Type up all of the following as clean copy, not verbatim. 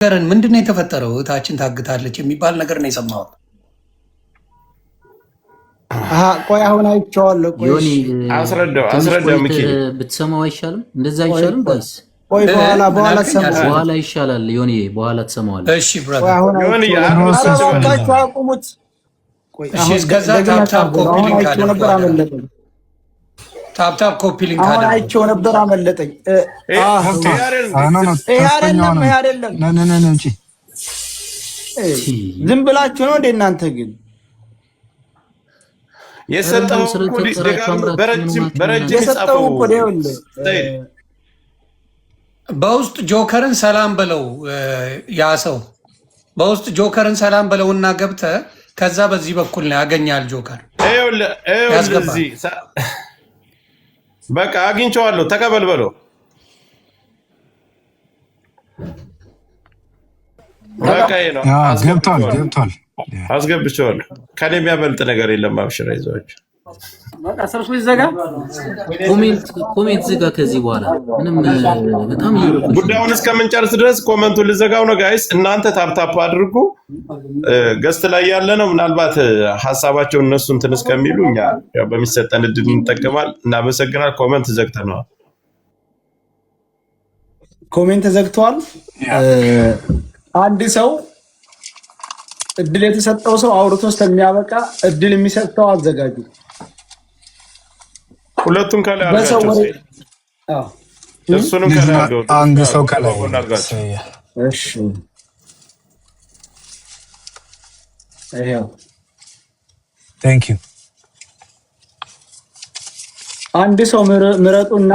ነገርን ምንድነው የተፈጠረው? እህታችን ታግታለች የሚባል ነገር ነው የሰማሁት። ቆይ አሁን አይቼዋለሁ። ቆይ ዮኒ አስረዳው ሚኪ ብትሰማው አይሻልም? እንደዛ አይሻልም? ጋይስ ቆይ በኋላ ሰማሁ። በኋላ ይሻላል። ዮኒ በኋላ ትሰማዋለህ። እሺ ብራዘር ዮኒ አረጋጋችሁ አቁሙት። ቆይ እሺ እስከዛ ታፕታፕ ኮፒ ሊንክ አለ። ታፕታፕ ኮፒ ሊንክ አለ። አሁን አይቼው ነበር አመለጠኝ። ዝም ብላችሁ ነው እንደ እናንተ ግን የሰጠው በውስጥ ጆከርን ሰላም በለው። ያ ሰው በውስጥ ጆከርን ሰላም በለውና ገብተህ ከዛ በዚህ በኩል ነው ያገኛል። ጆከር በቃ አግኝቼዋለሁ ተቀበል በለው። በቃ ይሄ ነው። ገብቷል። አስገብቼዋለሁ። ከኔ የሚያበልጥ ነገር የለም። አብሽራ ይዘዋቸው በቃ ሰርኩ ይዘጋ። ኮሜንት ዝጋ። ከዚህ በኋላ ምንም በጣም ጉዳዩን እስከምንጨርስ ድረስ ኮመንቱን ልዘጋው ነው። ጋይስ እናንተ ታፕታፕ አድርጉ። ገስት ላይ ያለ ነው። ምናልባት ሀሳባቸውን እነሱ እንትን እስከሚሉ እኛ በሚሰጠን እድል እንጠቀማል። እናመሰግናል። ኮመንት ዘግተነዋል። ኮሜንት ዘግተዋል። አንድ ሰው እድል የተሰጠው ሰው አውርቶ እስከሚያበቃ እድል የሚሰጠው አዘጋጁ። ሁለቱም ከላይ አድርጋቸው። እሱንም ከላይ አድርገው። አንድ ሰው ከላይ አድርጋቸው። እሺ ይሄው ቴንክ ዩ። አንድ ሰው ምረጡና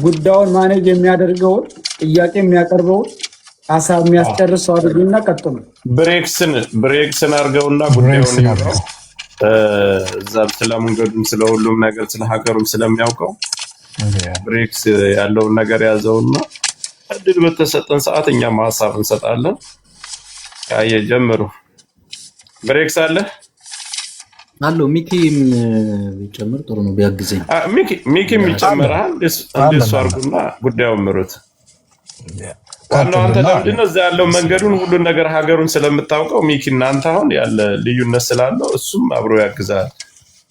ጉዳዩን ማኔጅ የሚያደርገውን ጥያቄ የሚያቀርበውን ሀሳብ የሚያስጨርሰው አድርጉና ቀጥሉ። ብሬክስን አድርገውና ጉዳዩን ይወራው። እዛም ስለ መንገዱም ስለ ሁሉም ነገር ስለ ሀገሩም ስለሚያውቀው ብሬክስ ያለውን ነገር ያዘውና እድል በተሰጠን ሰዓት እኛም ሀሳብ እንሰጣለን። ካየ ጀምሩ። ብሬክስ አለ ሚኪም ቢጨምር ጥሩ ነው ቢያግዘኝ። ሚኪም ይጨምራል። እንደሱ አድርጉና ጉዳዩን ምሩት። ዋናው አንተ ለምንድነው እዛ ያለው መንገዱን ሁሉን ነገር ሀገሩን ስለምታውቀው ሚኪ እናንተ አሁን ያለ ልዩነት ስላለው እሱም አብሮ ያግዛል።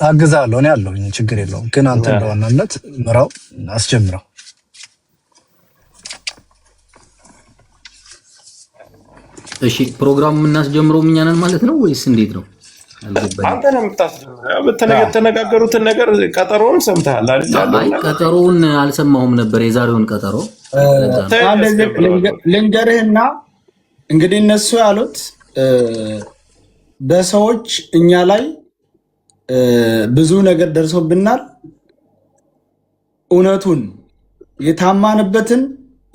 አግዛለሁ እኔ ያለሁኝ ችግር የለውም። ግን አንተ እንደዋናነት ምራው አስጀምረው። እሺ ፕሮግራሙ የምናስጀምረው እኛ ነን ማለት ነው ወይስ እንዴት ነው? አንተ ነው የምታስጀምረው። በተነጋገሩትን ነገር ቀጠሮውን ሰምተሃል አይደል? አይ ቀጠሮውን አልሰማሁም ነበር። የዛሬውን ቀጠሮ ልንገርህና እንግዲህ እነሱ ያሉት በሰዎች እኛ ላይ ብዙ ነገር ደርሶብናል። እውነቱን የታማንበትን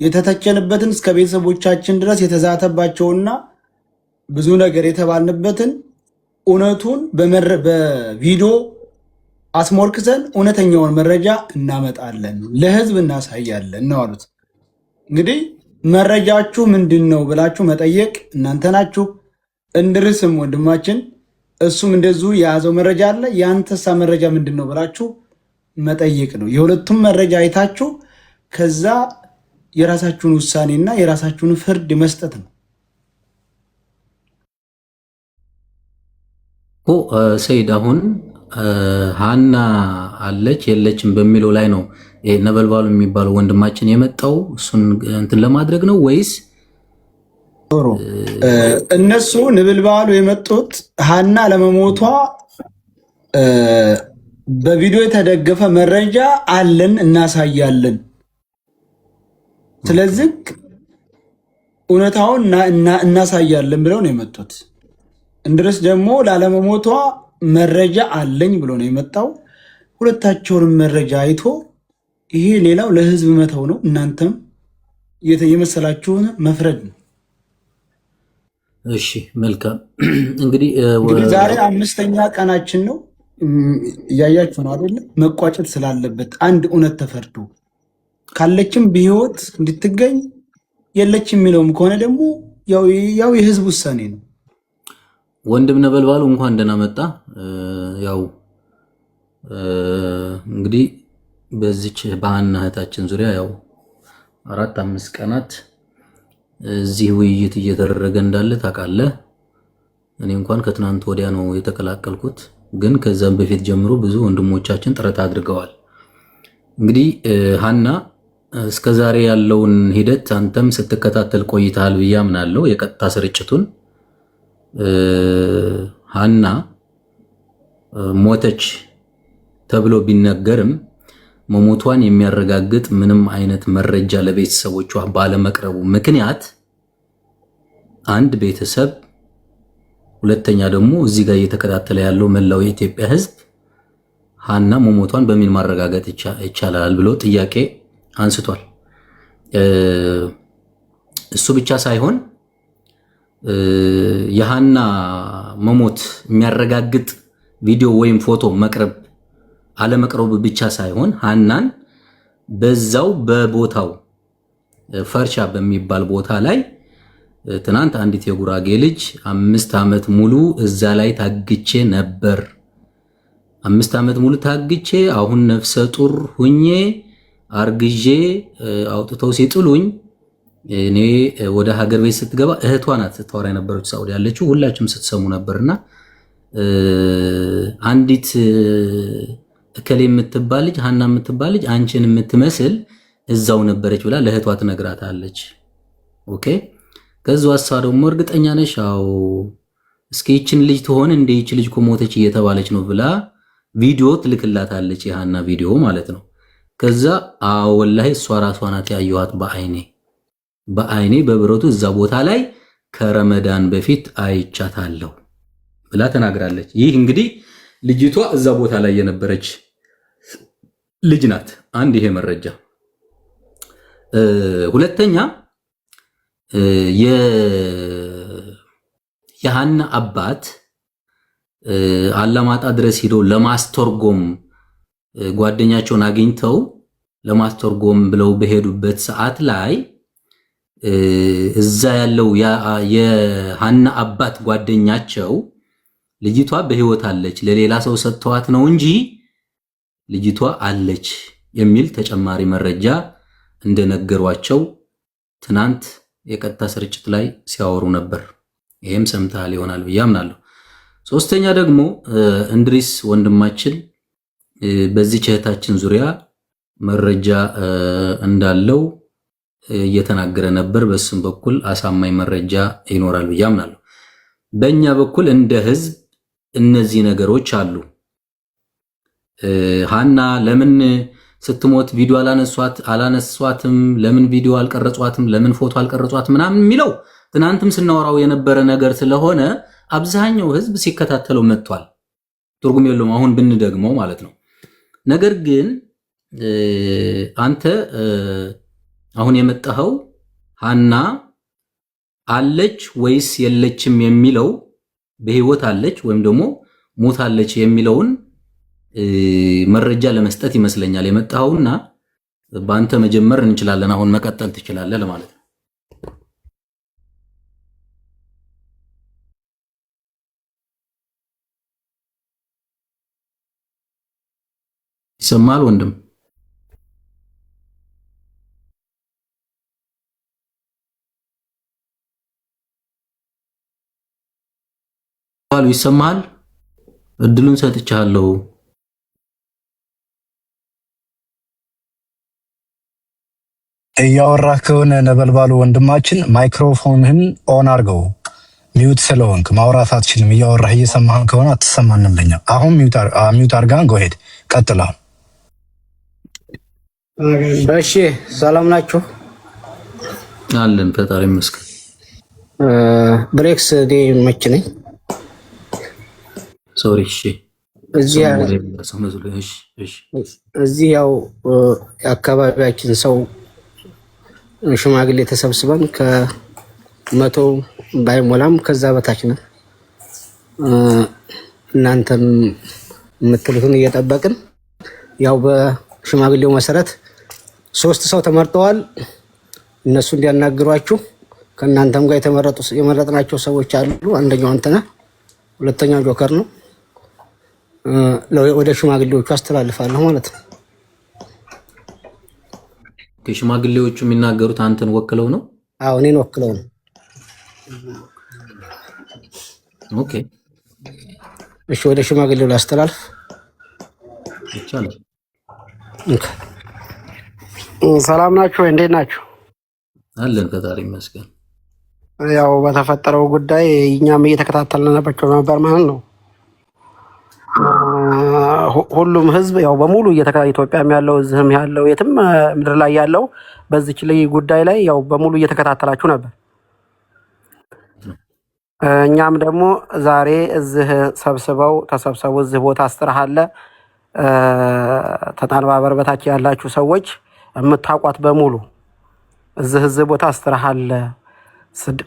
የተተቸንበትን እስከ ቤተሰቦቻችን ድረስ የተዛተባቸውና ብዙ ነገር የተባልንበትን እውነቱን በቪዲዮ አስሞርክሰን እውነተኛውን መረጃ እናመጣለን፣ ለህዝብ እናሳያለን ነው አሉት። እንግዲህ መረጃችሁ ምንድን ነው ብላችሁ መጠየቅ እናንተ ናችሁ። እንድርስም ወንድማችን እሱም እንደዚሁ የያዘው መረጃ አለ። ያንተሳ መረጃ ምንድን ነው ብላችሁ መጠየቅ ነው። የሁለቱም መረጃ አይታችሁ ከዛ የራሳችሁን ውሳኔና የራሳችሁን ፍርድ መስጠት ነው። ሰይድ አሁን ሃና አለች የለችም በሚለው ላይ ነው ነበልባሉ የሚባለው ወንድማችን የመጣው እሱን እንትን ለማድረግ ነው ወይስ? እነሱ ነበልባሉ የመጡት ሃና ለመሞቷ በቪዲዮ የተደገፈ መረጃ አለን እናሳያለን፣ ስለዚህ እውነታውን እናሳያለን ብለው ነው የመጡት። እንድረስ ደግሞ ላለመሞቷ መረጃ አለኝ ብሎ ነው የመጣው። ሁለታቸውንም መረጃ አይቶ ይሄ ሌላው ለህዝብ መተው ነው፣ እናንተም የመሰላችሁን መፍረድ ነው። እሺ መልካም። እንግዲህ ዛሬ 5ኛ ቀናችን ነው። እያያችሁ ነው አይደል? መቋጨት ስላለበት አንድ እውነት ተፈርዶ ካለችም በህይወት እንድትገኝ የለችም የሚለውም ከሆነ ደግሞ ያው የህዝብ ውሳኔ ነው። ወንድም ነበልባሉ እንኳን ደህና መጣ። ያው እንግዲህ በዚች በሃና እህታችን ዙሪያ ያው 4-5 ቀናት እዚህ ውይይት እየተደረገ እንዳለ ታውቃለህ። እኔ እንኳን ከትናንት ወዲያ ነው የተቀላቀልኩት፣ ግን ከዛም በፊት ጀምሮ ብዙ ወንድሞቻችን ጥረት አድርገዋል። እንግዲህ ሀና እስከዛሬ ያለውን ሂደት አንተም ስትከታተል ቆይተሃል ብዬ አምናለሁ። የቀጥታ ስርጭቱን ሀና ሞተች ተብሎ ቢነገርም መሞቷን የሚያረጋግጥ ምንም አይነት መረጃ ለቤተሰቦቿ ባለመቅረቡ ምክንያት አንድ ቤተሰብ፣ ሁለተኛ ደግሞ እዚህ ጋር እየተከታተለ ያለው መላው የኢትዮጵያ ሕዝብ ሀና መሞቷን በምን ማረጋገጥ ይቻላል ብሎ ጥያቄ አንስቷል። እሱ ብቻ ሳይሆን የሀና መሞት የሚያረጋግጥ ቪዲዮ ወይም ፎቶ መቅረብ አለመቅረቡ ብቻ ሳይሆን ሀናን በዛው በቦታው ፈርሻ በሚባል ቦታ ላይ ትናንት አንዲት የጉራጌ ልጅ 5 ዓመት ሙሉ እዛ ላይ ታግቼ ነበር። 5 ዓመት ሙሉ ታግቼ አሁን ነፍሰ ጡር ሁኜ አርግዤ አውጥተው ሲጥሉኝ እኔ ወደ ሀገር ቤት ስትገባ እህቷ ናት ስታወራ የነበረችው ሳውዲ ያለችው፣ ሁላችሁም ስትሰሙ ነበርና አንዲት እከሌ የምትባል ልጅ ሀና የምትባል ልጅ አንቺን የምትመስል እዛው ነበረች ብላ ለእህቷ ትነግራታለች። ኦኬ። ከዛው አሳ ደግሞ እርግጠኛ ነሽ? አዎ። እስኪ ይችን ልጅ ትሆን እንደ ይች ልጅ ሞተች እየተባለች ነው ብላ ቪዲዮ ትልክላታለች፣ የሀና ቪዲዮ ማለት ነው። ከዛ አዎ ወላሂ እሷ ራሷ ናት ያየኋት በአይኔ በብረቱ እዛ ቦታ ላይ ከረመዳን በፊት አይቻታለሁ ብላ ተናግራለች። ይህ እንግዲህ ልጅቷ እዛ ቦታ ላይ የነበረች ልጅ ናት። አንድ ይሄ መረጃ። ሁለተኛ የሀና አባት አላማጣ ድረስ ሄደው ለማስተርጎም ጓደኛቸውን አግኝተው ለማስተርጎም ብለው በሄዱበት ሰዓት ላይ እዛ ያለው የሀና አባት ጓደኛቸው ልጅቷ በህይወት አለች ለሌላ ሰው ሰጥተዋት ነው እንጂ ልጅቷ አለች የሚል ተጨማሪ መረጃ እንደነገሯቸው ትናንት የቀጥታ ስርጭት ላይ ሲያወሩ ነበር። ይሄም ሰምተሃል ይሆናል ብዬ አምናለሁ። ሶስተኛ ደግሞ እንድሪስ ወንድማችን በዚህ እህታችን ዙሪያ መረጃ እንዳለው እየተናገረ ነበር። በሱም በኩል አሳማኝ መረጃ ይኖራል ብዬ አምናለሁ። በእኛ በኩል እንደ ህዝብ እነዚህ ነገሮች አሉ። ሀና ለምን ስትሞት ቪዲዮ አላነሷትም? ለምን ቪዲዮ አልቀረጿትም? ለምን ፎቶ አልቀረጿትም? ምናምን የሚለው ትናንትም ስናወራው የነበረ ነገር ስለሆነ አብዛኛው ህዝብ ሲከታተለው መጥቷል። ትርጉም የለውም አሁን ብንደግመው ማለት ነው። ነገር ግን አንተ አሁን የመጣኸው ሀና አለች ወይስ የለችም የሚለው በህይወት አለች ወይም ደግሞ ሞታለች የሚለውን መረጃ ለመስጠት ይመስለኛል የመጣኸውና በአንተ መጀመር እንችላለን። አሁን መቀጠል ትችላለህ ለማለት ነው። ይሰማል ወንድም? ይሰማል? እድሉን ሰጥቻለሁ። እያወራህ ከሆነ ነበልባሉ ወንድማችን ማይክሮፎንህን ኦን አድርገው። ሚውት ስለሆንክ ማውራት አትችልም። እያወራህ እየሰማህን ከሆነ አትሰማንም ለኛ። አሁን ሚውት አድርጋን ጎሄድ ቀጥላ። እሺ ሰላም ናችሁ? አለን ፈጣሪ ይመስገን። ብሬክስ ዲ መች ነኝ። ሶሪ እሺ። እዚህ ያው የአካባቢያችን ሰው ሽማግሌ ተሰብስበን ከ100 ባይሞላም ከዛ በታች ነው። እናንተም የምትሉትን እየጠበቅን ያው በሽማግሌው መሰረት 3 ሰው ተመርጠዋል። እነሱ እንዲያናግሯችሁ ከእናንተም ጋር የመረጥናቸው ሰዎች አሉ። አንደኛው አንተ ነህ፣ ሁለተኛው ጆከር ነው። ወደ ሽማግሌዎቹ አስተላልፋለሁ ማለት ነው። ከሽማግሌዎቹ የሚናገሩት አንተን ወክለው ነው? አዎ እኔን ወክለው ነው። ኦኬ እሺ ወደ ሽማግሌው ላስተላልፍ ይቻላል። ሰላም ናችሁ? እንዴት ናችሁ? አለን ፈጣሪ ይመስገን። ያው በተፈጠረው ጉዳይ እኛም እየተከታተልን ነበር ማለት ነው። ሁሉም ህዝብ ያው በሙሉ ኢትዮጵያም ያለው እዚህም ያለው የትም ምድር ላይ ያለው በዚች ላይ ጉዳይ ላይ ያው በሙሉ እየተከታተላችሁ ነበር። እኛም ደግሞ ዛሬ እዚህ ተሰብስበው እዚህ ቦታ አስተራሃለ ተጣንባበር በታች ያላችሁ ሰዎች የምታቋት በሙሉ እዚህ ቦታ አስተራሃለ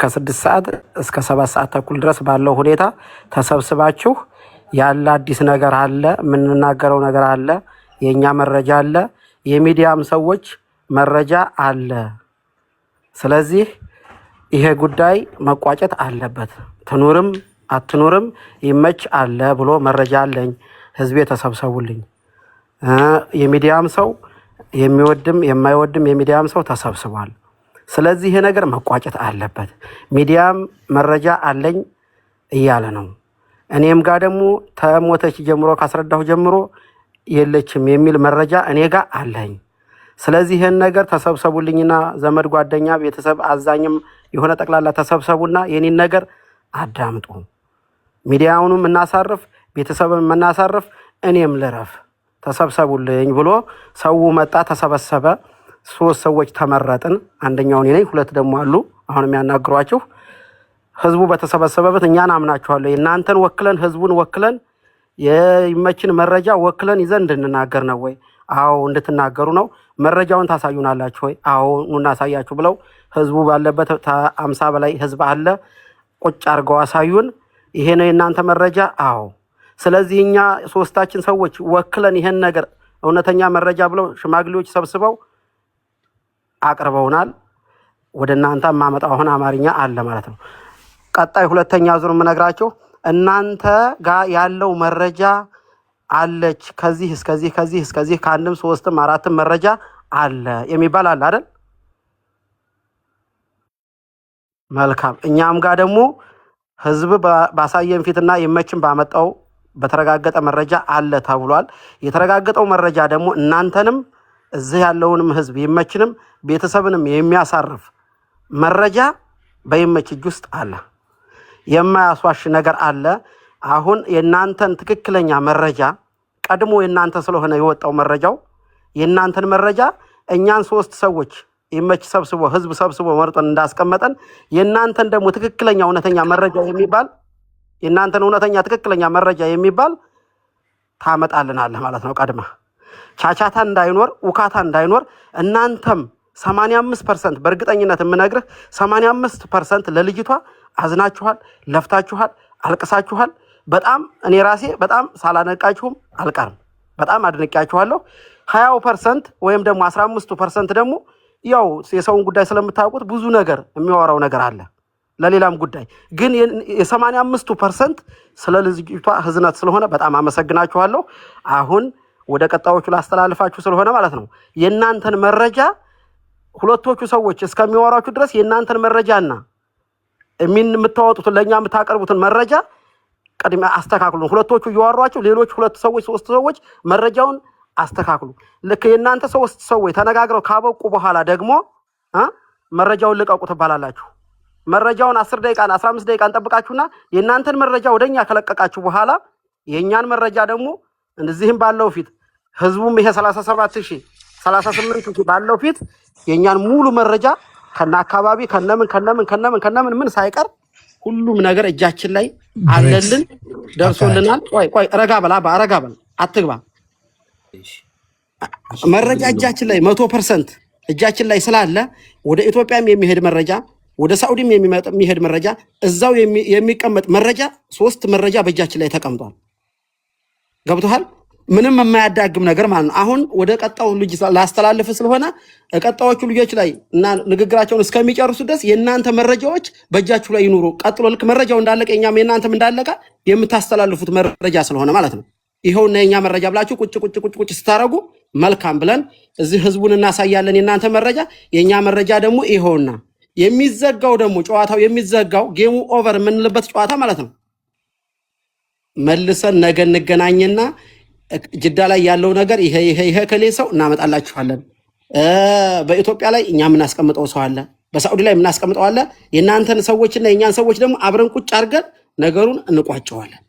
ከ6 ሰዓት እስከ 7 ሰዓት ተኩል ድረስ ባለው ሁኔታ ተሰብስባችሁ ያለ አዲስ ነገር አለ፣ የምንናገረው ነገር አለ፣ የኛ መረጃ አለ፣ የሚዲያም ሰዎች መረጃ አለ። ስለዚህ ይሄ ጉዳይ መቋጨት አለበት። ትኑርም አትኑርም ይመች አለ ብሎ መረጃ አለኝ። ህዝቤ ተሰብሰቡልኝ። የሚዲያም ሰው የሚወድም የማይወድም የሚዲያም ሰው ተሰብስቧል። ስለዚህ ይሄ ነገር መቋጨት አለበት። ሚዲያም መረጃ አለኝ እያለ ነው። እኔም ጋር ደግሞ ተሞተች ጀምሮ ካስረዳሁ ጀምሮ የለችም የሚል መረጃ እኔ ጋር አለኝ። ስለዚህ ይሄን ነገር ተሰብሰቡልኝና ዘመድ፣ ጓደኛ፣ ቤተሰብ፣ አዛኝም የሆነ ጠቅላላ ተሰብሰቡና የኔን ነገር አዳምጡ። ሚዲያውንም እናሳርፍ፣ ቤተሰብም እናሳርፍ፣ እኔም ልረፍ። ተሰብሰቡልኝ ብሎ ሰው መጣ፣ ተሰበሰበ። 3 ሰዎች ተመረጥን። አንደኛው እኔ ነኝ፣ 2 ደግሞ አሉ አሁን የሚያናግሯችሁ። ህዝቡ በተሰበሰበበት እኛን አምናችኋለሁ። እናንተን ወክለን ህዝቡን ወክለን የሚመችን መረጃ ወክለን ይዘን እንድንናገር ነው ወይ? አዎ እንድትናገሩ ነው። መረጃውን ታሳዩናላችሁ ወይ? አዎ እናሳያችሁ ብለው ህዝቡ ባለበት 50 በላይ ህዝብ አለ። ቁጭ አድርገው አሳዩን። ይሄ ነው የእናንተ መረጃ? አዎ። ስለዚህ እኛ 3ታችን ሰዎች ወክለን ይሄን ነገር እውነተኛ መረጃ ብለው ሽማግሌዎች ሰብስበው አቅርበውናል። ወደ እናንተ ማመጣው አሁን አማርኛ አለ ማለት ነው። ቀጣይ 2ኛ ዙር የምነግራችሁ እናንተ ጋር ያለው መረጃ አለች። ከዚህ እስከዚህ ከአንድም 3ም 4ም መረጃ አለ የሚባል አለ አይደል? መልካም። እኛም ጋር ደግሞ ህዝብ ባሳየን ፊትና ይመችን ባመጣው በተረጋገጠ መረጃ አለ ተብሏል። የተረጋገጠው መረጃ ደግሞ እናንተንም እዚህ ያለውንም ህዝብ ይመችንም ቤተሰብንም የሚያሳርፍ መረጃ በይመች እጅ ውስጥ አለ። የማያስዋሽ ነገር አለ። አሁን የናንተን ትክክለኛ መረጃ ቀድሞ የናንተ ስለሆነ የወጣው መረጃው የናንተን መረጃ እኛን 3 ሰዎች ይመች ሰብስቦ ህዝብ ሰብስቦ መርጠን እንዳስቀመጠን የናንተን ደግሞ ትክክለኛ እውነተኛ መረጃ የሚባል የናንተን እውነተኛ ትክክለኛ መረጃ የሚባል ታመጣልናለህ ማለት ነው። ቀድማ ቻቻታ እንዳይኖር ውካታ እንዳይኖር እናንተም 85% በእርግጠኝነት የምነግርህ 85% ለልጅቷ አዝናችኋል፣ ለፍታችኋል፣ አልቅሳችኋል። በጣም እኔ ራሴ በጣም ሳላነቃችሁም አልቀርም። በጣም አድንቄያችኋለሁ። 20% ወይም ደግሞ 15% ደግሞ ያው የሰውን ጉዳይ ስለምታውቁት ብዙ ነገር የሚያወራው ነገር አለ ለሌላም ጉዳይ። ግን የ85% ስለ ልጅቷ ህዝነት ስለሆነ በጣም አመሰግናችኋለሁ። አሁን ወደ ቀጣዮቹ ላስተላልፋችሁ ስለሆነ ማለት ነው የናንተን መረጃ 2ቶቹ ሰዎች እስከሚያወራችሁ ድረስ የናንተን መረጃና የምታወጡትን ለኛ የምታቀርቡትን መረጃ ቀድሜ አስተካክሉ። 2ቶቹ እያወሯችሁ ሌሎች 2 ሰዎች 3 ሰዎች መረጃውን አስተካክሉ። ልክ የናንተ 3 ሰዎች ተነጋግረው ካበቁ በኋላ ደግሞ መረጃውን ልቀቁ ትባላላችሁ። መረጃውን 10 ደቂቃ 15 ደቂቃ እንጠብቃችሁና የናንተን መረጃ ወደኛ ከለቀቃችሁ በኋላ የኛን መረጃ ደግሞ እንደዚህም ባለው ፊት ህዝቡም ይሄ 37,038 ባለው ፊት የኛን ሙሉ መረጃ ከና አካባቢ ከነምን ምን ሳይቀር ሁሉም ነገር እጃችን ላይ አለልን፣ ደርሶልናል። ቆይ ረጋ በል አትግባ። መረጃ እጃችን ላይ 100% እጃችን ላይ ስላለ ወደ ኢትዮጵያም የሚሄድ መረጃ ወደ ሳውዲም የሚሄድ መረጃ እዛው የሚቀመጥ መረጃ 3 መረጃ በእጃችን ላይ ተቀምጧል። ገብቶሃል? ምንም የማያዳግም ነገር ማለት ነው። አሁን ወደ ቀጣው ልጅ ላስተላልፍ ስለሆነ ቀጣዎቹ ልጆች ላይ እና ንግግራቸውን እስከሚጨርሱ ድረስ የናንተ መረጃዎች በእጃችሁ ላይ ይኑሩ። ቀጥሎ ልክ መረጃው እንዳለቀ የኛም የናንተም እንዳለቀ የምታስተላልፉት መረጃ ስለሆነ ማለት ነው። ይሄውና የኛ መረጃ ብላችሁ ቁጭ ስታረጉ መልካም ብለን እዚህ ህዝቡን እናሳያለን። የናንተ መረጃ የኛ መረጃ ደግሞ ይሄውና የሚዘጋው ደግሞ ጨዋታው የሚዘጋው ጌሙ ኦቨር የምንልበት ጨዋታ ማለት ነው። መልሰን ነገ እንገናኝና ጅዳ ላይ ያለው ነገር ይሄ ከሌ ሰው እናመጣላችኋለን። በኢትዮጵያ ላይ እኛ የምናስቀምጠው ሰው አለ፣ በሳዑዲ ላይ የምናስቀምጠው አለ። የእናንተን ሰዎችና የእኛን ሰዎች ደግሞ አብረን ቁጭ አድርገን ነገሩን እንቋጨዋለን።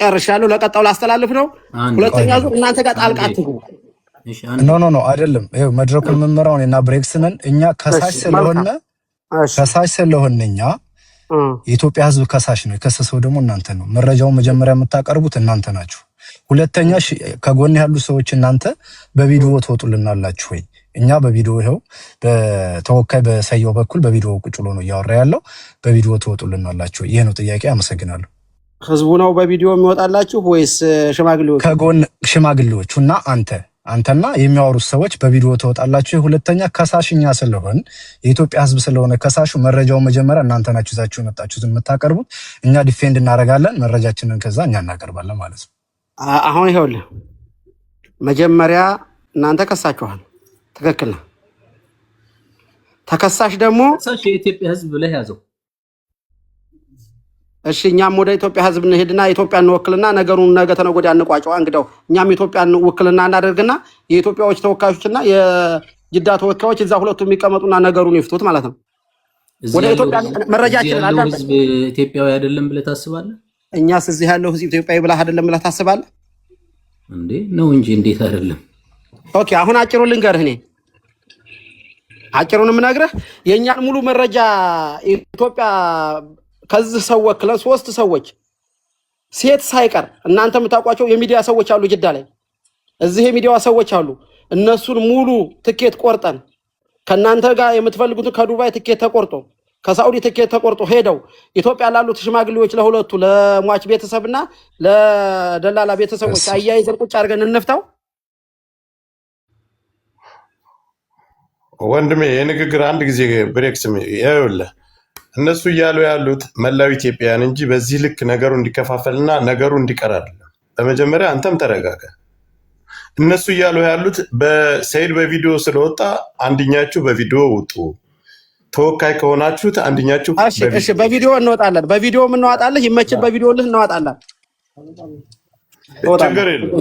ጨርሻለሁ። ለቀጣው ላስተላልፍ ነው። ሁለተኛ ዙር እናንተ ጋር ጣልቃ አትግቡ። ኖ አይደለም። ይኸው መድረኩን የምንመራው እኔና ብሬክስ ነን። እኛ ከሳሽ ስለሆነ እኛ የኢትዮጵያ ሕዝብ ከሳሽ ነው። የከሰሰው ደግሞ እናንተ ነው። መረጃውን መጀመሪያ የምታቀርቡት እናንተ ናችሁ። ሁለተኛ ከጎን ያሉ ሰዎች እናንተ በቪዲዮ ትወጡልናላችሁ ወይ? እኛ በቪዲዮ ይኸው በተወካይ በሰየው በኩል በቪዲዮ ቁጭ ብሎ ነው እያወራ ያለው። በቪዲዮ ትወጡልናላችሁ ወይ? ይሄ ነው ጥያቄ። አመሰግናለሁ። ህዝቡ ነው በቪዲዮ የሚወጣላችሁ ወይስ ሽማግሌዎች? ከጎን ሽማግሌዎቹ እና አንተና የሚያወሩት ሰዎች በቪዲዮ ትወጣላችሁ። ሁለተኛ ከሳሽኛ ስለሆን የኢትዮጵያ ህዝብ ስለሆነ ከሳሹ መረጃውን መጀመሪያ እናንተ ናችሁ ይዛችሁ መጣችሁት የምታቀርቡት። እኛ ዲፌንድ እናደርጋለን መረጃችንን፣ ከዛ እኛ እናቀርባለን ማለት ነው። አሁን ይኸውልህ መጀመሪያ እናንተ ከሳችኋል፣ ትክክል ነው። ተከሳሽ ደግሞ የኢትዮጵያ ህዝብ ብለህ ያዘው። እሺ እኛም ወደ ኢትዮጵያ ህዝብ እንሄድና ኢትዮጵያን እንወክልና ነገሩን ነገ ተነገ ወዲያ እንቋጨው። እንግዲያው እኛም ኢትዮጵያን ውክልና እናደርግና የኢትዮጵያዎች ተወካዮችና የጅዳ ተወካዮች እዛ ሁለቱ የሚቀመጡና ነገሩን ይፍቱት ማለት ነው። ወደ ኢትዮጵያ መረጃችን አለ። ህዝብ ኢትዮጵያዊ አይደለም ብለህ ታስባለህ? እኛስ እዚህ ያለው ህዝብ ኢትዮጵያዊ ብለህ አይደለም ብለህ ታስባለህ እንዴ? ነው እንጂ እንዴት አይደለም? ኦኬ አሁን አጭሩን ልንገርህ። እኔ አጭሩን የምነግርህ የእኛን ሙሉ መረጃ ኢትዮጵያ ከዚህ ሰው ወክለን 3 ሰዎች ሴት ሳይቀር እናንተ የምታውቋቸው የሚዲያ ሰዎች አሉ ጅዳ ላይ፣ እዚህ የሚዲያ ሰዎች አሉ። እነሱን ሙሉ ትኬት ቆርጠን ከእናንተ ጋር የምትፈልጉት ከዱባይ ትኬት ተቆርጦ ከሳዑዲ ትኬት ተቆርጦ ሄደው ኢትዮጵያ ላሉት ሽማግሌዎች ለሁለቱ ለሟች ቤተሰብና ለደላላ ቤተሰቦች አያይዘን ቁጭ አድርገን እንፍታው። ወንድሜ የንግግር አንድ ጊዜ ብሬክስ ይኸውልህ እነሱ እያሉ ያሉት መላው ኢትዮጵያውያን እንጂ በዚህ ልክ ነገሩ እንዲከፋፈልና ነገሩ እንዲቀር አይደለም። በመጀመሪያ አንተም ተረጋጋ። እነሱ እያሉ ያሉት በሰይድ በቪዲዮ ስለወጣ አንድኛችሁ በቪዲዮ ውጡ፣ ተወካይ ከሆናችሁት አንድኛችሁ እሺ በቪዲዮ እንወጣለን። በቪዲዮ እንወጣለን። ይመችል በቪዲዮ ልህ እንወጣለን። ችግር የለም።